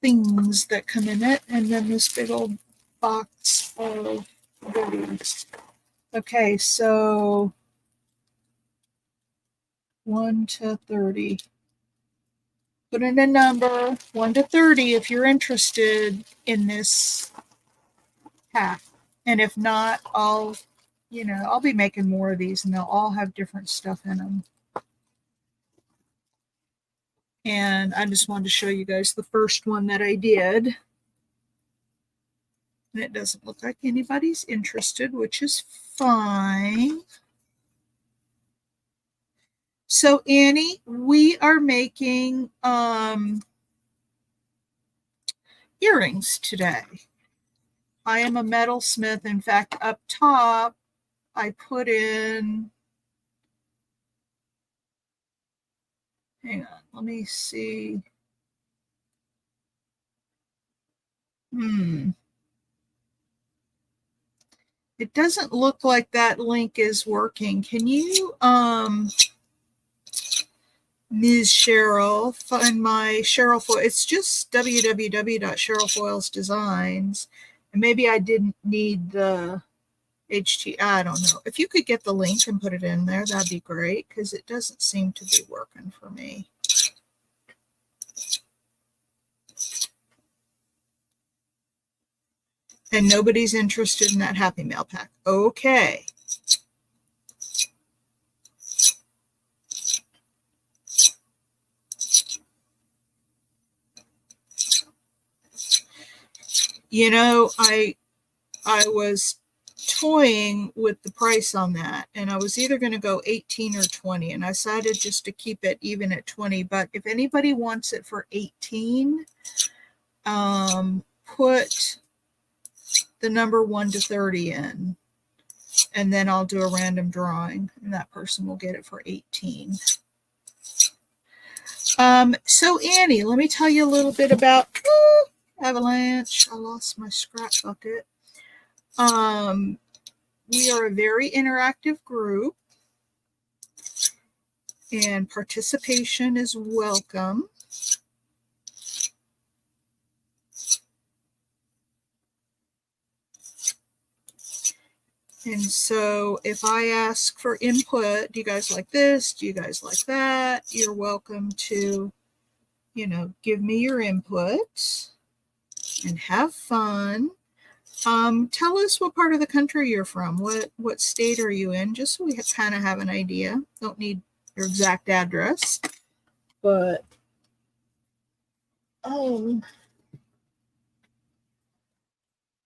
things that come in it, and then this big old box of goodies. Okay, so 1 to 30. Put in a number, 1 to 30, if you're interested in this pack. And if not, I'll be making more of these, and they'll all have different stuff in them. And I just wanted to show you guys the first one that I did. And it doesn't look like anybody's interested, which is fine. So Annie, we are making earrings today. I am a metalsmith. In fact, up top, I put in, hang on, let me see. It doesn't look like that link is working. Can you, Ms. Cheryl, find my Cheryl Foil? It's just www.cherylfoilsdesigns. And maybe I didn't need the I don't know. If you could get the link and put it in there, that'd be great, because it doesn't seem to be working for me. And nobody's interested in that Happy Mail pack. Okay. You know, I was toying with the price on that, and I was either going to go 18 or 20, and I decided just to keep it even at 20. But if anybody wants it for 18, put the number 1 to 30 in, and then I'll do a random drawing, and that person will get it for 18. So Annie, let me tell you a little bit about avalanche. I lost my scrap bucket. We are a very interactive group, and participation is welcome. And so if I ask for input, do you guys like this? Do you guys like that? You're welcome to, give me your input and have fun. Tell us what part of the country you're from. What state are you in? Just so we kind of have an idea. Don't need your exact address, but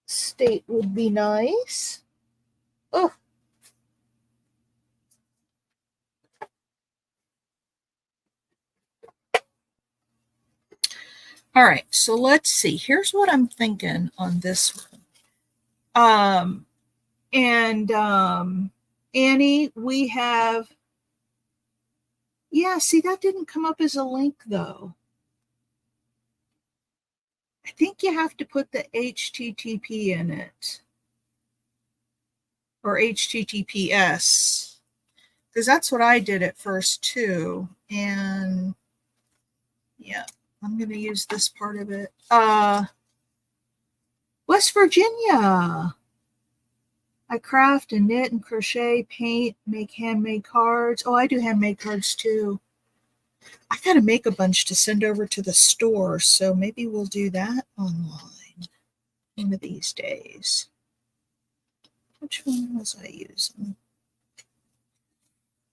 state would be nice. Oh. All right, so let's see. Here's what I'm thinking on this one. Annie, we have, yeah, see, that didn't come up as a link though. I think you have to put the HTTP in it, or HTTPS, because that's what I did at first too. And yeah, I'm going to use this part of it. West Virginia. I craft and knit and crochet, paint, make handmade cards. Oh, I do handmade cards too. I got to make a bunch to send over to the store, so maybe we'll do that online one of these days. Which one was I using?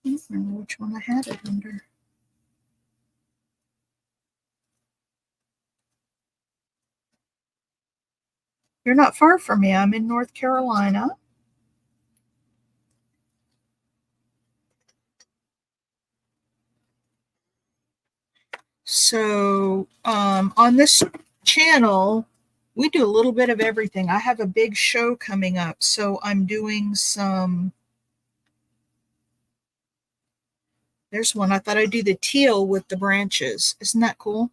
I don't remember which one I had it under. You're not far from me. I'm in North Carolina. So on this channel, we do a little bit of everything. I have a big show coming up, so I'm doing some. There's one. I thought I'd do the teal with the branches. Isn't that cool?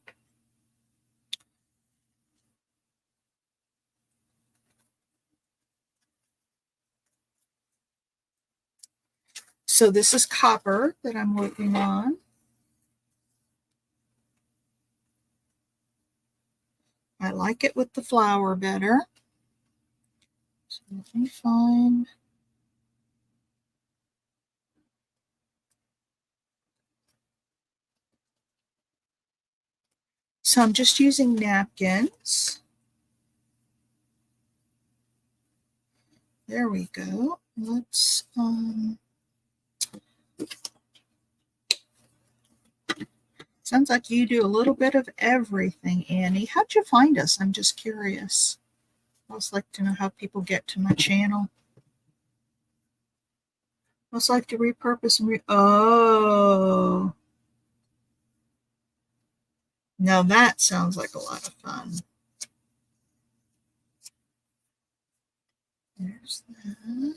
So this is copper that I'm working on. I like it with the flower better. So let me find. So I'm just using napkins. There we go. Let's sounds like you do a little bit of everything, Annie. How'd you find us? I'm just curious. I always like to know how people get to my channel. I always like to repurpose and oh. Now that sounds like a lot of fun. There's that.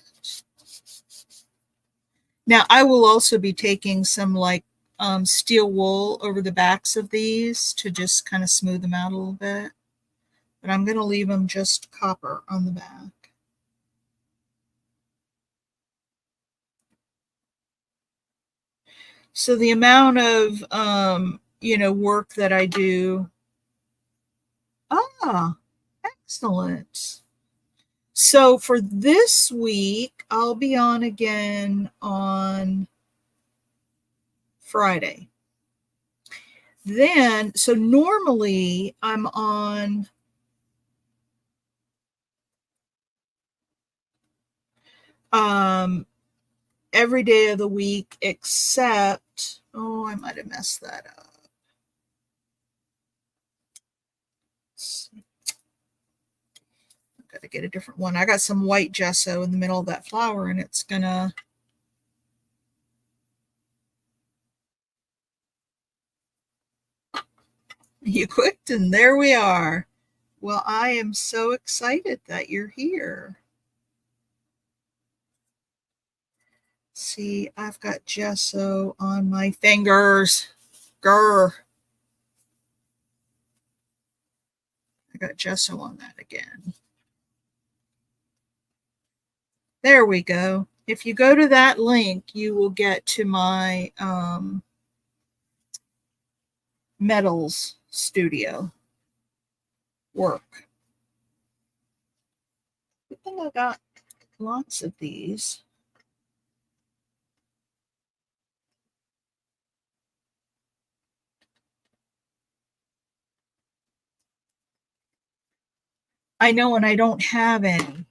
Now I will also be taking some like steel wool over the backs of these to just kind of smooth them out a little bit. But I'm going to leave them just copper on the back. So the amount of, work that I do. Excellent. So for this week, I'll be on again on Friday. Then, so normally I'm on every day of the week except, I might have messed that up. to get a different one. I got some white gesso in the middle of that flower, and it's gonna... You clicked, and there we are. Well, I am so excited that you're here. See, I've got gesso on my fingers. Grr. I got gesso on that again. There we go. If you go to that link, you will get to my metals studio work. I think I got lots of these. I know, and I don't have any.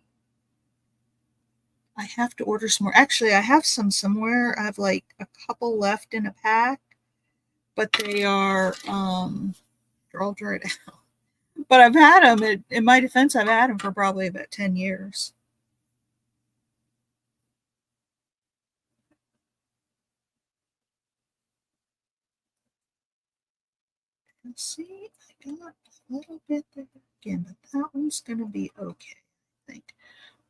I have to order some more. Actually, I have some somewhere. I have like a couple left in a pack, but they are they're all dried out. But I've had them. In my defense, I've had them for probably about 10 years. Let's see, I got a little bit there again, but that one's going to be okay, I think.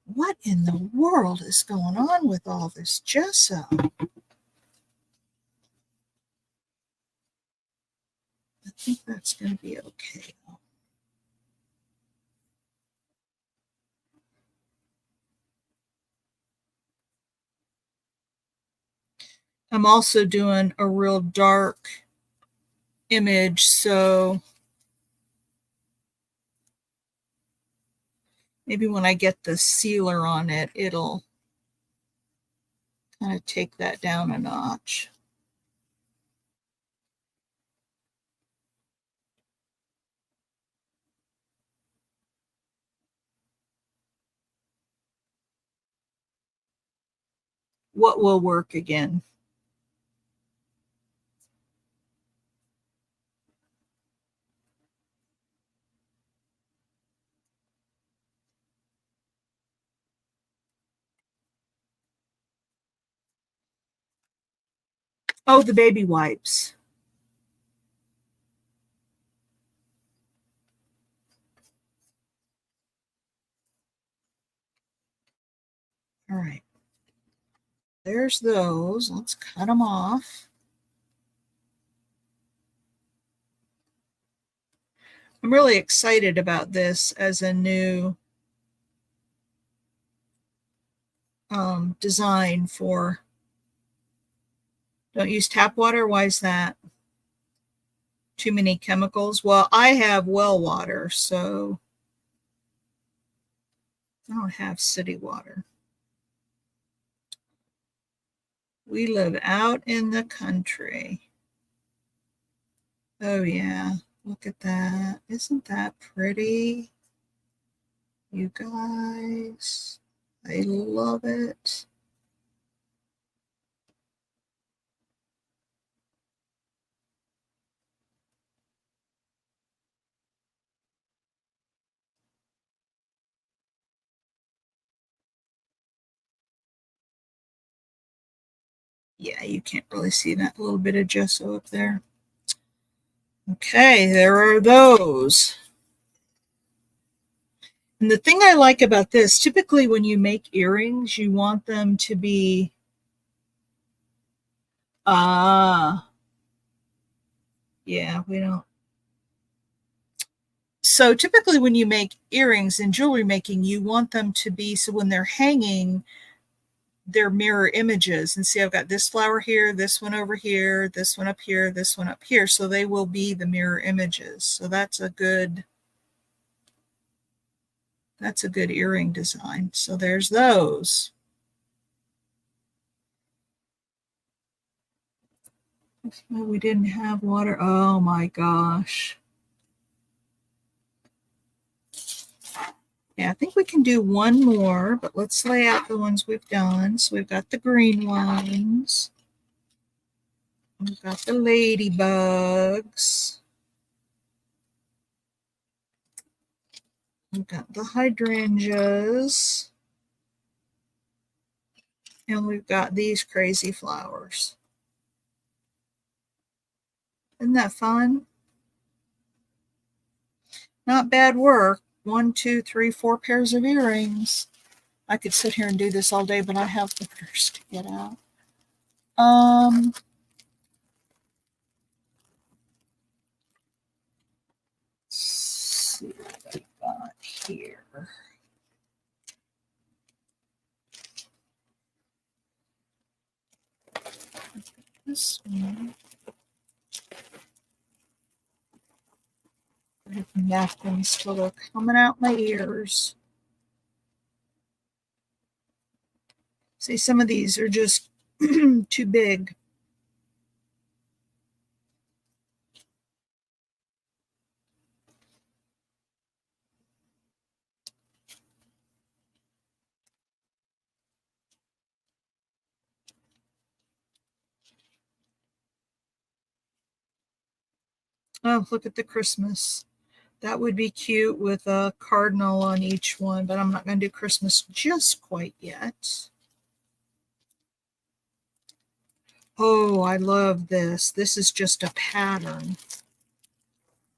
What in the world is going on with all this gesso? I think that's going to be okay. I'm also doing a real dark image, so maybe when I get the sealer on it, it'll kind of take that down a notch. What will work again? Oh, the baby wipes. All right. There's those. Let's cut them off. I'm really excited about this as a new design for... Don't use tap water. Why is that? Too many chemicals. Well, I have well water, so I don't have city water. We live out in the country. Oh yeah, look at that. Isn't that pretty? You guys, I love it. Yeah, you can't really see that little bit of gesso up there. Okay, there are those. And the thing I like about this, typically when you make earrings, you want them to be, yeah, we don't. So typically when you make earrings in jewelry making, you want them to be, so when they're hanging, they're mirror images. And see, I've got this flower here, this one over here, this one up here, this one up here. So they will be the mirror images. So that's a good earring design. So there's those. We didn't have water. Oh my gosh. Yeah, I think we can do one more, but let's lay out the ones we've done. So we've got the green ones. We've got the ladybugs. We've got the hydrangeas. And we've got these crazy flowers. Isn't that fun? Not bad work. 1, 2, 3, 4 pairs of earrings. I could sit here and do this all day, but I have orders to get out. Let's see what I got here. This one. I have napkins till they're coming out my ears. See, some of these are just too big. Oh, look at the Christmas. That would be cute with a cardinal on each one, but I'm not going to do Christmas just quite yet. Oh, I love this. This is just a pattern.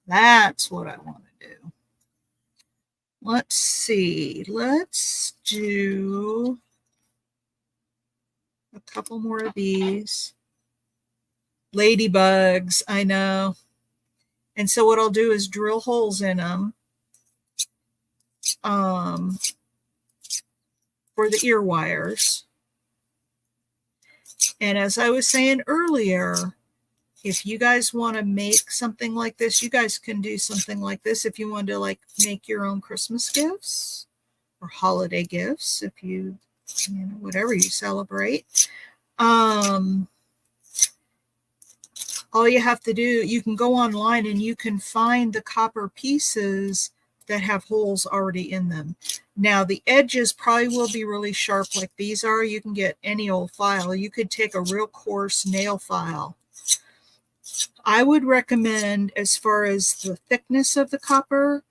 That's what I want to do. Let's see. Let's do a couple more of these. Ladybugs, I know. And so what I'll do is drill holes in them for the ear wires. And as I was saying earlier, if you guys want to make something like this, you guys can do something like this if you want to like make your own Christmas gifts or holiday gifts, if you know, whatever you celebrate. All you have to do, you can go online and you can find the copper pieces that have holes already in them. Now, the edges probably will be really sharp like these are. You can get any old file. You could take a real coarse nail file. I would recommend, as far as the thickness of the copper,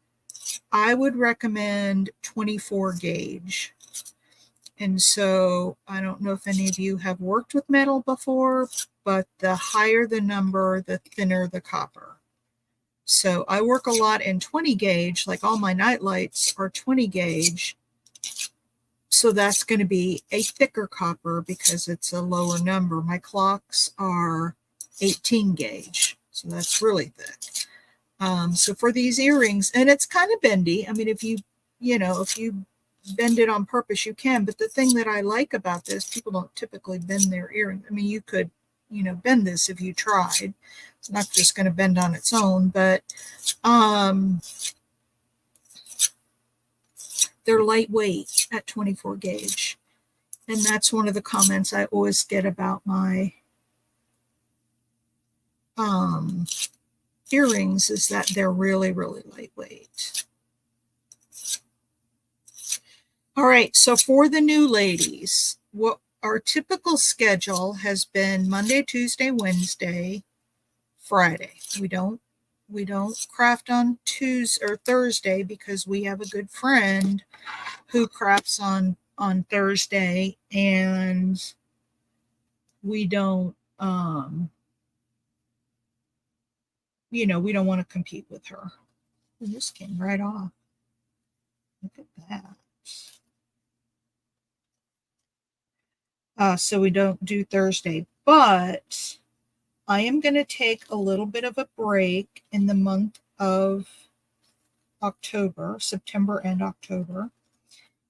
I would recommend 24 gauge. And so I don't know if any of you have worked with metal before, but the higher the number, the thinner the copper. So I work a lot in 20 gauge, like all my night lights are 20 gauge. So that's going to be a thicker copper because it's a lower number. My clocks are 18 gauge, so that's really thick. So for these earrings, and it's kind of bendy. I mean, if you bend it on purpose, you can. But the thing that I like about this, people don't typically bend their earrings. I mean, you could, bend this if you tried. It's not just going to bend on its own, but they're lightweight at 24 gauge. And that's one of the comments I always get about my earrings, is that they're really, really lightweight. All right, so for the new ladies, what our typical schedule has been Monday, Tuesday, Wednesday, Friday. We don't craft on Tuesday or Thursday because we have a good friend who crafts on Thursday, and we don't we don't want to compete with her. And this came right off. Look at that. So we don't do Thursday, but I am going to take a little bit of a break in the month of October, September and October.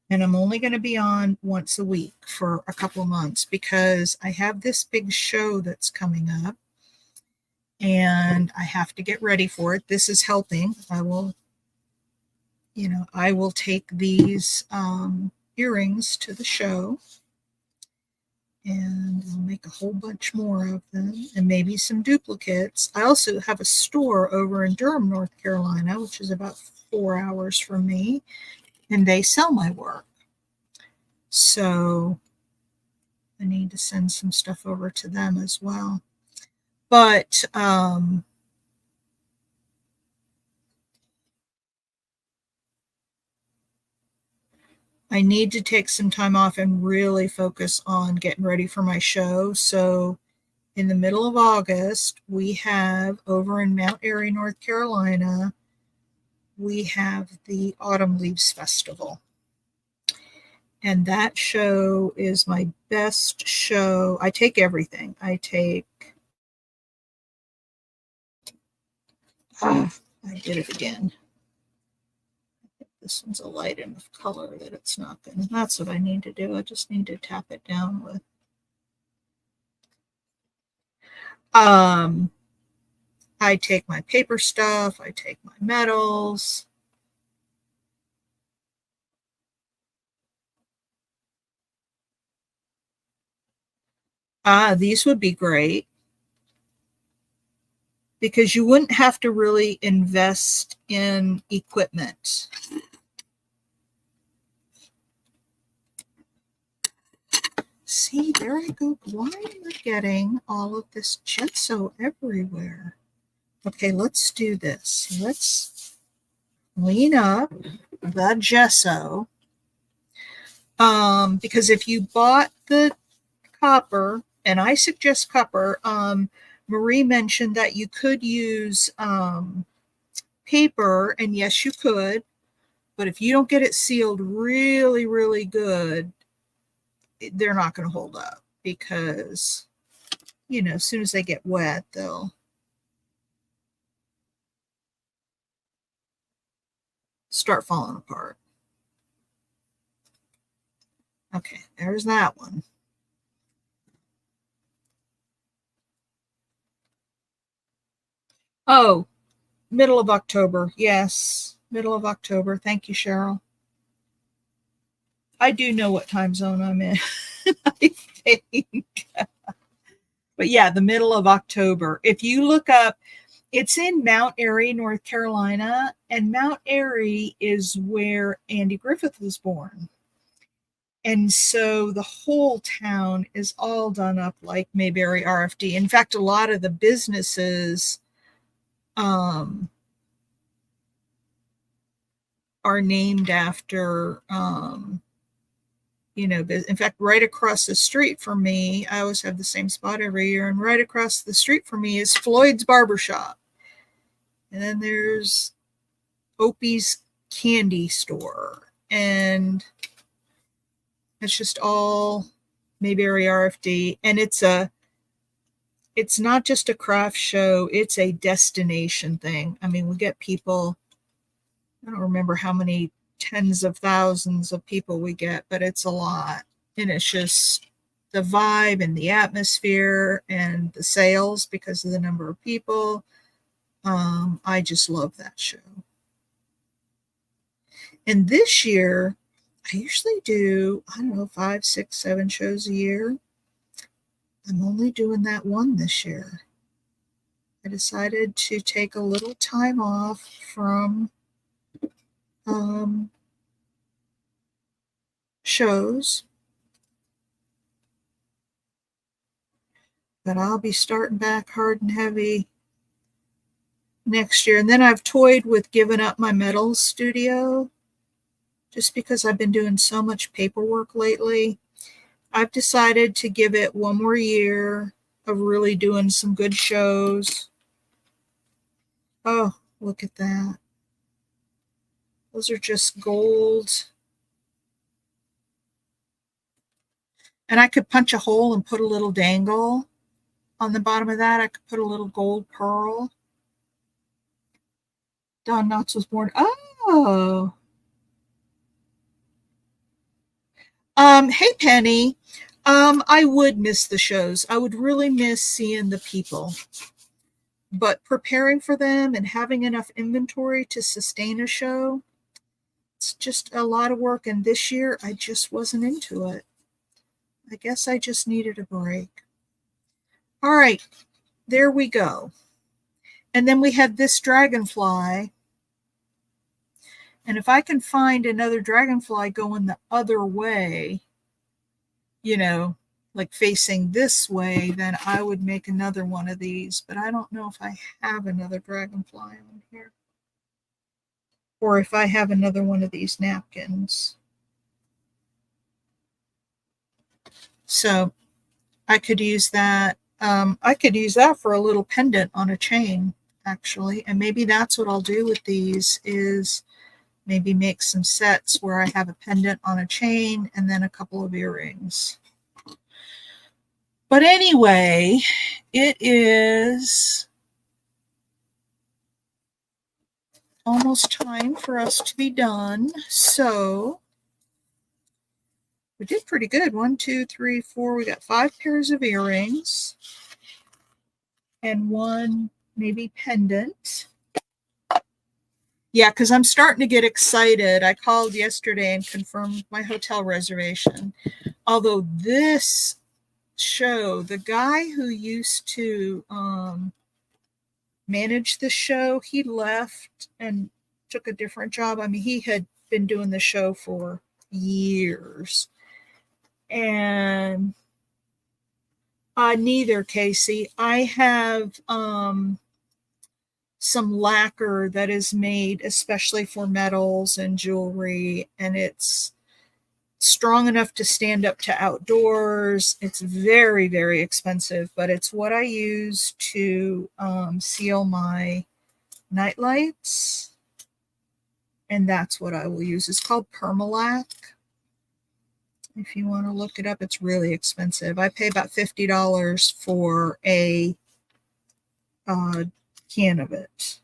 And I'm only going to be on once a week for a couple of months because I have this big show that's coming up and I have to get ready for it. This is helping. I will take these earrings to the show, and I'll make a whole bunch more of them and maybe some duplicates. I also have a store over in Durham, North Carolina, which is about 4 hours from me, and they sell my work. So I need to send some stuff over to them as well. But I need to take some time off and really focus on getting ready for my show. So in the middle of August, we have over in Mount Airy, North Carolina, we have the Autumn Leaves Festival. And that show is my best show. I take everything. I did it again. This one's a light enough color that it's not going to, that's what I need to do. I just need to tap it down with. I take my paper stuff. I take my metals. These would be great because you wouldn't have to really invest in equipment. See, there I go. Why am I getting all of this gesso everywhere? Okay, let's do this. Let's clean up the gesso. Because if you bought the copper, and I suggest copper, Marie mentioned that you could use paper, and yes, you could, but if you don't get it sealed really, really good, they're not going to hold up because, you know, as soon as they get wet, they'll start falling apart. Okay, there's that one. Oh, middle of October. Yes, middle of October. Thank you, Cheryl. I do know what time zone I'm in, I think. But yeah, the middle of October. If you look up, it's in Mount Airy, North Carolina, and Mount Airy is where Andy Griffith was born. And so the whole town is all done up like Mayberry RFD. In fact, a lot of the businesses are named after, you know, in fact, right across the street from me, I always have the same spot every year, and right across the street from me is Floyd's Barbershop. And then there's Opie's Candy Store. And it's just all Mayberry RFD. And it's not just a craft show, it's a destination thing. I mean, we get people, I don't remember how many tens of thousands of people we get, but it's a lot. And it's just the vibe and the atmosphere and the sales because of the number of people. I just love that show. And this year, I usually do, I don't know, 5, 6, 7 shows a year. I'm only doing that one this year. I decided to take a little time off from shows. But I'll be starting back hard and heavy next year. And then I've toyed with giving up my metals studio just because I've been doing so much paperwork lately. I've decided to give it one more year of really doing some good shows. Oh, look at that. Those are just gold. And I could punch a hole and put a little dangle on the bottom of that. I could put a little gold pearl. Don Knotts was born. Oh. Hey, Penny. I would miss the shows. I would really miss seeing the people. But preparing for them and having enough inventory to sustain a show, it's just a lot of work. And this year, I just wasn't into it. I guess I just needed a break. All right, there we go. And then we have this dragonfly. And if I can find another dragonfly going the other way, you know, like facing this way, then I would make another one of these. But I don't know if I have another dragonfly on here. Or if I have another one of these napkins. So I could use that. I could use that for a little pendant on a chain, actually. And maybe that's what I'll do with these is maybe make some sets where I have a pendant on a chain and then a couple of earrings. But anyway, it is almost time for us to be done. So we did pretty good. 1, 2, 3, 4. We got 5 pairs of earrings and one maybe pendant. Yeah, because I'm starting to get excited. I called yesterday and confirmed my hotel reservation. Although this show, the guy who used to manage the show, he left and took a different job. I mean, he had been doing the show for years. And neither, Casey. I have some lacquer that is made especially for metals and jewelry, and it's strong enough to stand up to outdoors. It's very, very expensive, but it's what I use to seal my night lights, and that's what I will use. It's called Permalac. If you want to look it up, it's really expensive. I pay about $50 for a can of it.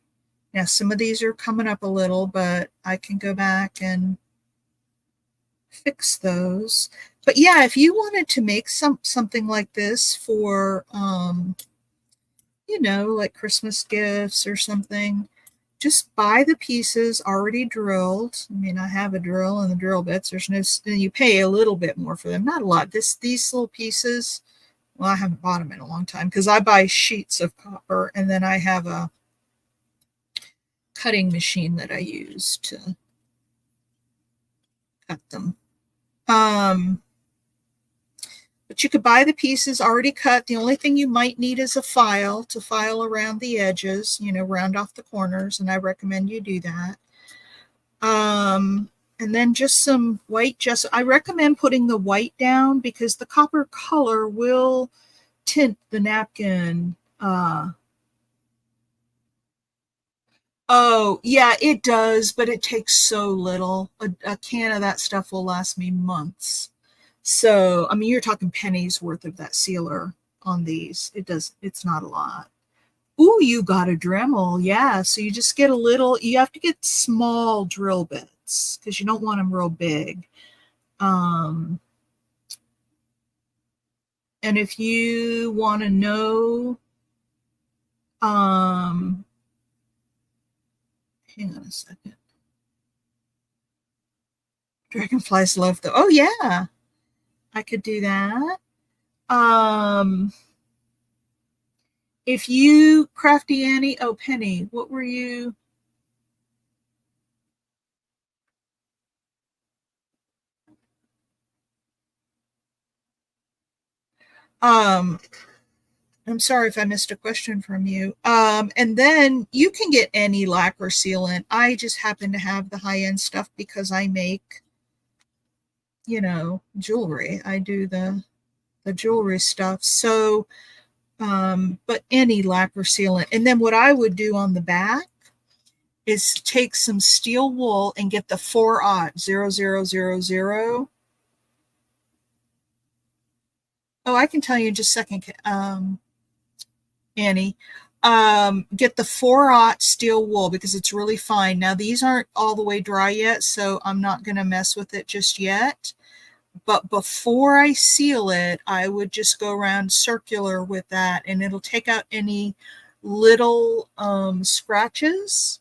Now, some of these are coming up a little, but I can go back and fix those. But yeah, if you wanted to make something like this for, like Christmas gifts or something, just buy the pieces already drilled. I mean, I have a drill and the drill bits. There's no, and you pay a little bit more for them, not a lot. These little pieces, well, I haven't bought them in a long time because I buy sheets of copper and then I have a cutting machine that I use to cut them. But you could buy the pieces already cut. The only thing you might need is a file to file around the edges, round off the corners, and I recommend you do that. And then just some white gesso. I recommend putting the white down because the copper color will tint the napkin. Oh, yeah, it does, but it takes so little. A can of that stuff will last me months. So, I mean, you're talking pennies worth of that sealer on these. It's not a lot. Ooh, you got a Dremel. Yeah, so you just get a little, you have to get small drill bits because you don't want them real big. And if you want to know, hang on a second. Dragonflies love the, oh yeah, I could do that. If you, Crafty Annie, oh, Penny, what were you? I'm sorry if I missed a question from you. And then you can get any lacquer sealant. I just happen to have the high-end stuff because I make, jewelry. I do the jewelry stuff. So, but any lacquer sealant. And then what I would do on the back is take some steel wool and get the 4-0000. Oh, I can tell you in just a second, Annie. Get the 4-aught steel wool because it's really fine. Now, these aren't all the way dry yet, so I'm not going to mess with it just yet. But before I seal it, I would just go around circular with that, and it'll take out any little scratches,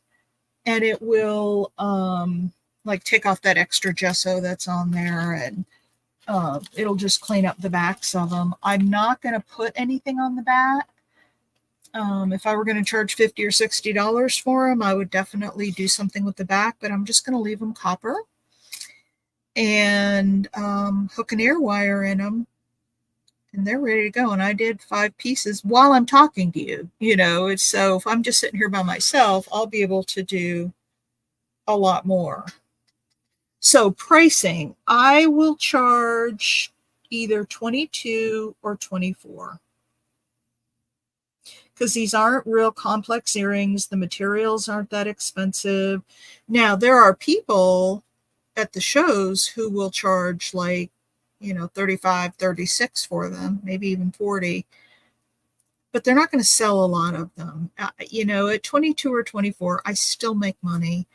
and it will like take off that extra gesso that's on there, and it'll just clean up the backs of them. I'm not going to put anything on the back. If I were going to charge $50 or $60 for them, I would definitely do something with the back, but I'm just going to leave them copper and hook an air wire in them, and they're ready to go. And I did 5 pieces while I'm talking to you. It's so if I'm just sitting here by myself, I'll be able to do a lot more. So pricing, I will charge either 22 or 24. Because these aren't real complex earrings. The materials aren't that expensive. Now, there are people at the shows who will charge like, 35, 36 for them, maybe even 40. But they're not going to sell a lot of them. At 22 or 24, I still make money.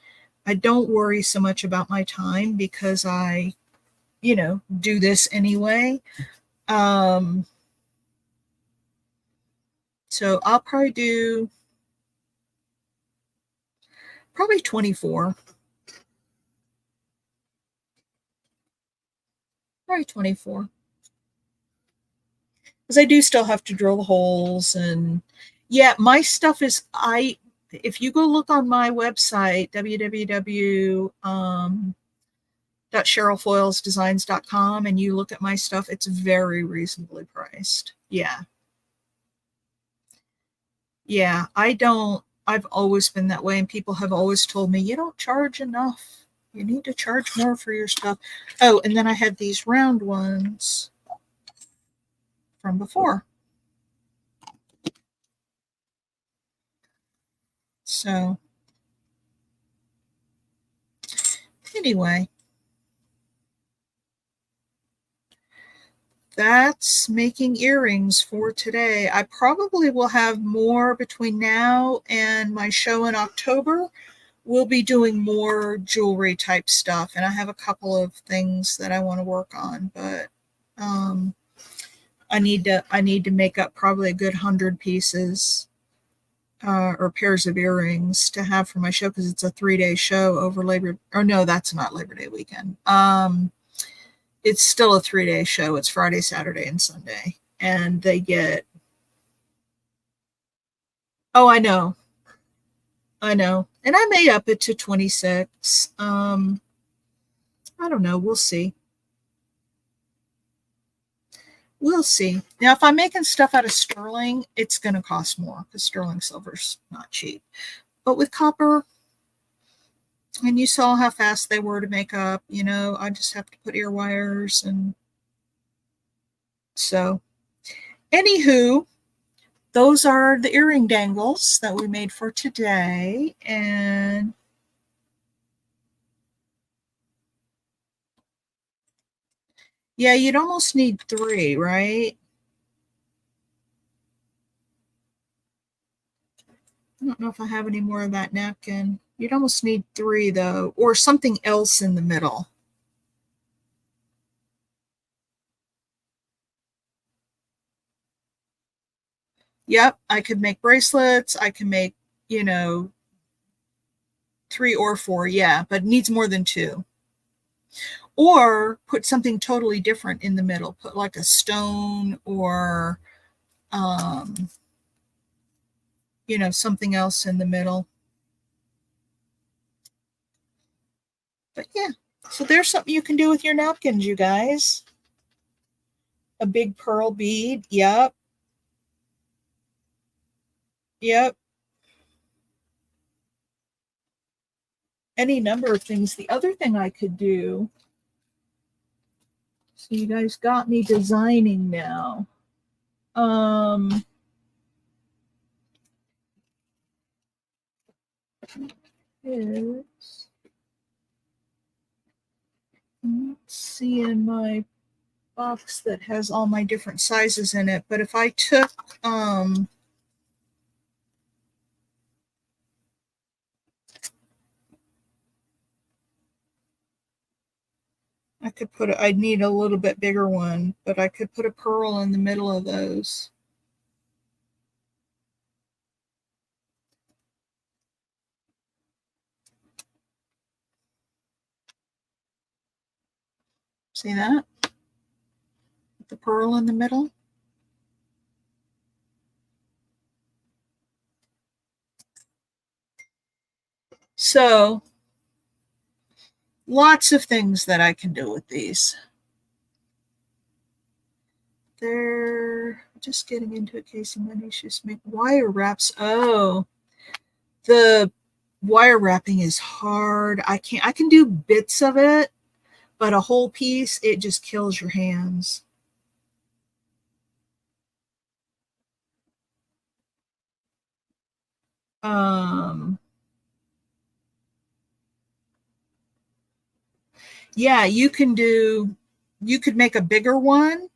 I don't worry so much about my time because I, do this anyway. So I'll probably do 24. Probably 24. Because I do still have to drill the holes. And yeah, my stuff is, if you go look on my website, www.cherylfoilsdesigns.com, and you look at my stuff, it's very reasonably priced. Yeah. Yeah, I've always been that way, and people have always told me, you don't charge enough. You need to charge more for your stuff. Oh, and then I had these round ones from before. So, anyway, that's making earrings for today. I probably will have more between now and my show in October. We'll be doing more jewelry type stuff, and I have a couple of things that I want to work on, but I need to make up probably a good 100 pieces or pairs of earrings to have for my show, because it's a 3-day show over no, that's not Labor Day weekend. It's still a 3-day show. It's Friday, Saturday, and Sunday, and they get. Oh, I know, and I may up it to 26. I don't know. We'll see. We'll see. Now, if I'm making stuff out of sterling, it's going to cost more because sterling silver's not cheap. But with copper, and you saw how fast they were to make up, I just have to put ear wires. And so, anywho, those are the earring dangles that we made for today. And yeah, you'd almost need 3, right? I don't know if I have any more of that napkin. You'd almost need 3, though, or something else in the middle. Yep, I could make bracelets. I can make, 3 or 4, yeah, but it needs more than 2. Or put something totally different in the middle. Put like a stone or, something else in the middle. But yeah, so there's something you can do with your napkins, you guys. A big pearl bead. Yep. Yep. Any number of things. The other thing I could do, so you guys got me designing now. Is, let's see in my box that has all my different sizes in it, but if I took I could put I'd need a little bit bigger one, but I could put a pearl in the middle of those. See that? With the pearl in the middle. So lots of things that I can do with these. They're just getting into a casing. My niece just make wire wraps. Oh, the wire wrapping is hard. I can do bits of it, but a whole piece, it just kills your hands. Um, yeah, you could make a bigger one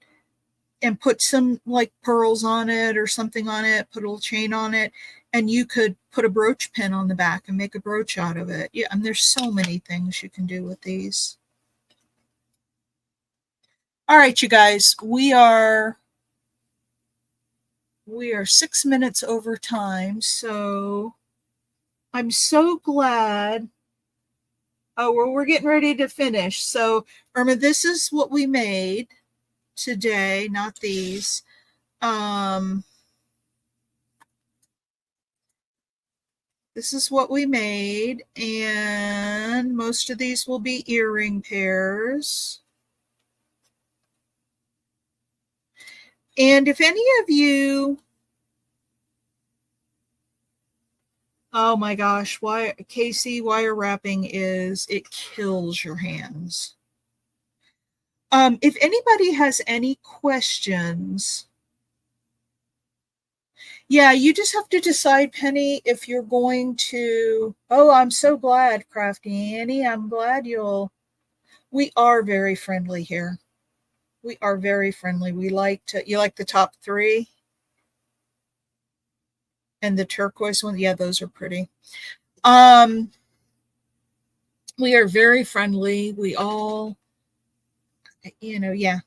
and put some like pearls on it or something on it, put a little chain on it, and you could put a brooch pin on the back and make a brooch out of it. Yeah, and there's so many things you can do with these. All right, you guys, we are 6 minutes over time, so I'm so glad. Oh, well, we're getting ready to finish. So, Irma, this is what we made today, not these. Um, this is what we made, and most of these will be earring pairs. And if any of you, oh my gosh, why Casey, wire wrapping it kills your hands. If anybody has any questions, yeah, you just have to decide, Penny, if you're going to. Oh, I'm so glad, Crafty Annie. I'm glad we are very friendly here. We are very friendly. You like the top three and the turquoise one? Yeah, those are pretty. Um, we are very friendly. We all, yeah,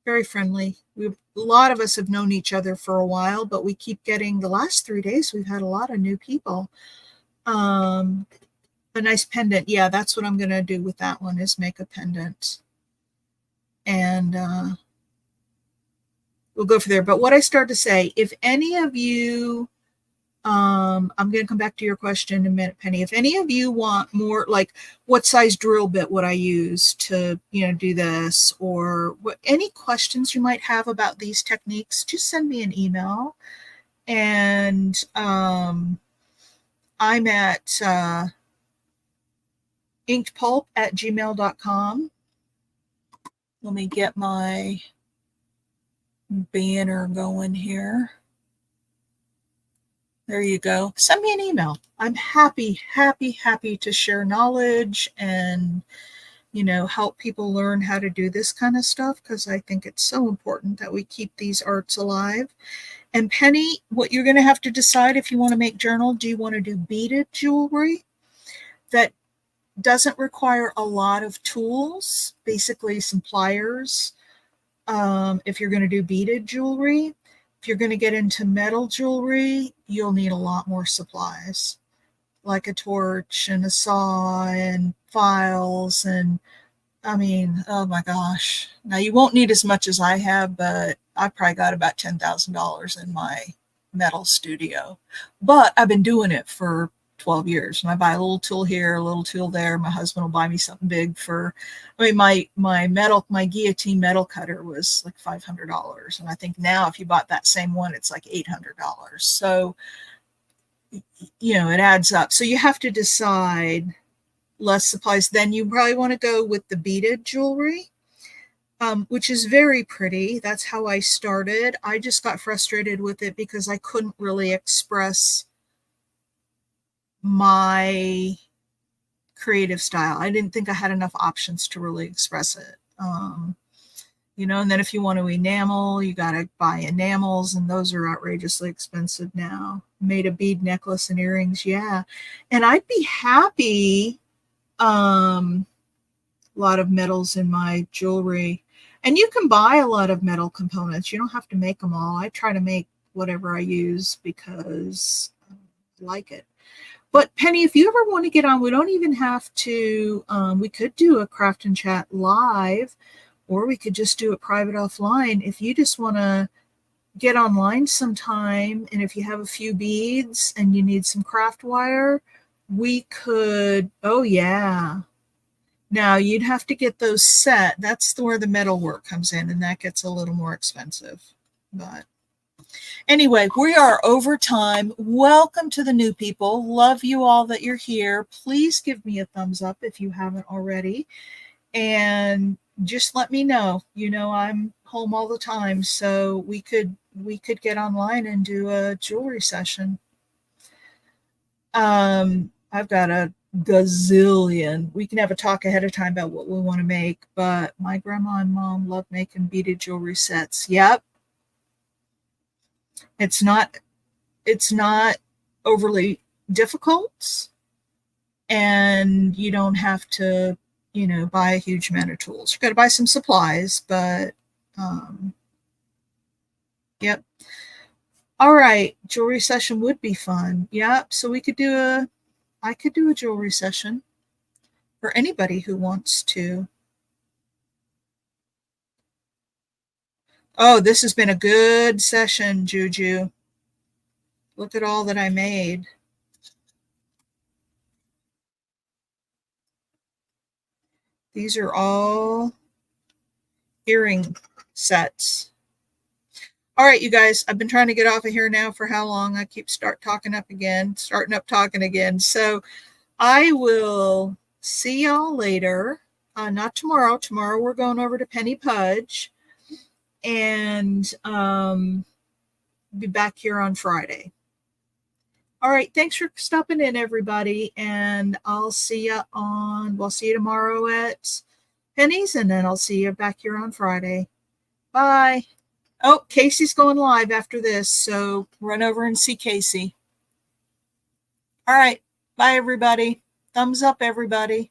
very friendly. A lot of us have known each other for a while, but we keep getting the last 3 days. We've had a lot of new people. A nice pendant. Yeah, that's what I'm going to do with that one is make a pendant. And we'll go for there. But what I started to say, if any of you, I'm going to come back to your question in a minute, Penny. If any of you want more, like what size drill bit would I use to, do this, or any questions you might have about these techniques, just send me an email. And I'm at inkedpulp@gmail.com. Let me get my banner going here. There you go. Send me an email. I'm happy to share knowledge and, help people learn how to do this kind of stuff, because I think it's so important that we keep these arts alive. And Penny, what you're going to have to decide if you want to make journal, do you want to do beaded jewelry that doesn't require a lot of tools, basically some pliers, if you're going to do beaded jewelry? If you're going to get into metal jewelry, you'll need a lot more supplies, like a torch and a saw and files. And I mean, oh my gosh. Now you won't need as much as I have, but I probably got about $10,000 in my metal studio. But I've been doing it for 12 years, and I buy a little tool here, a little tool there. My husband will buy me something big my guillotine metal cutter was like $500. And I think now if you bought that same one, it's like $800. So, it adds up. So you have to decide less supplies. Then you probably want to go with the beaded jewelry, which is very pretty. That's how I started. I just got frustrated with it because I couldn't really express my creative style. I didn't think I had enough options to really express it. And then if you want to enamel, you got to buy enamels, and those are outrageously expensive now. Made a bead necklace and earrings, yeah. And I'd be happy, a lot of metals in my jewelry. And you can buy a lot of metal components. You don't have to make them all. I try to make whatever I use because I like it. But Penny, if you ever want to get on, we don't even have to, we could do a craft and chat live, or we could just do it private offline. If you just want to get online sometime, and if you have a few beads and you need some craft wire, we could, oh yeah. Now you'd have to get those set. That's where the metal work comes in, and that gets a little more expensive. But anyway, we are over time. Welcome to the new people. Love you all that you're here. Please give me a thumbs up if you haven't already. And just let me know. I'm home all the time, so we could get online and do a jewelry session. I've got a gazillion. We can have a talk ahead of time about what we want to make, but my grandma and mom love making beaded jewelry sets. Yep. It's not overly difficult, and you don't have to, buy a huge amount of tools. You got to buy some supplies, but yep. All right, jewelry session would be fun. Yep. So I could do a jewelry session for anybody who wants to. Oh, this has been a good session, Juju. Look at all that I made. These are all earring sets. All right, you guys, I've been trying to get off of here now for how long? I keep starting up talking again. So I will see y'all later. Not tomorrow. Tomorrow we're going over to Penny Pudge, and be back here on Friday. All right, thanks for stopping in, everybody, and we'll see you tomorrow at Penny's, and then I'll see you back here on Friday. Bye. Oh, Casey's going live after this, so run over and see Casey. All right, bye, everybody. Thumbs up, everybody.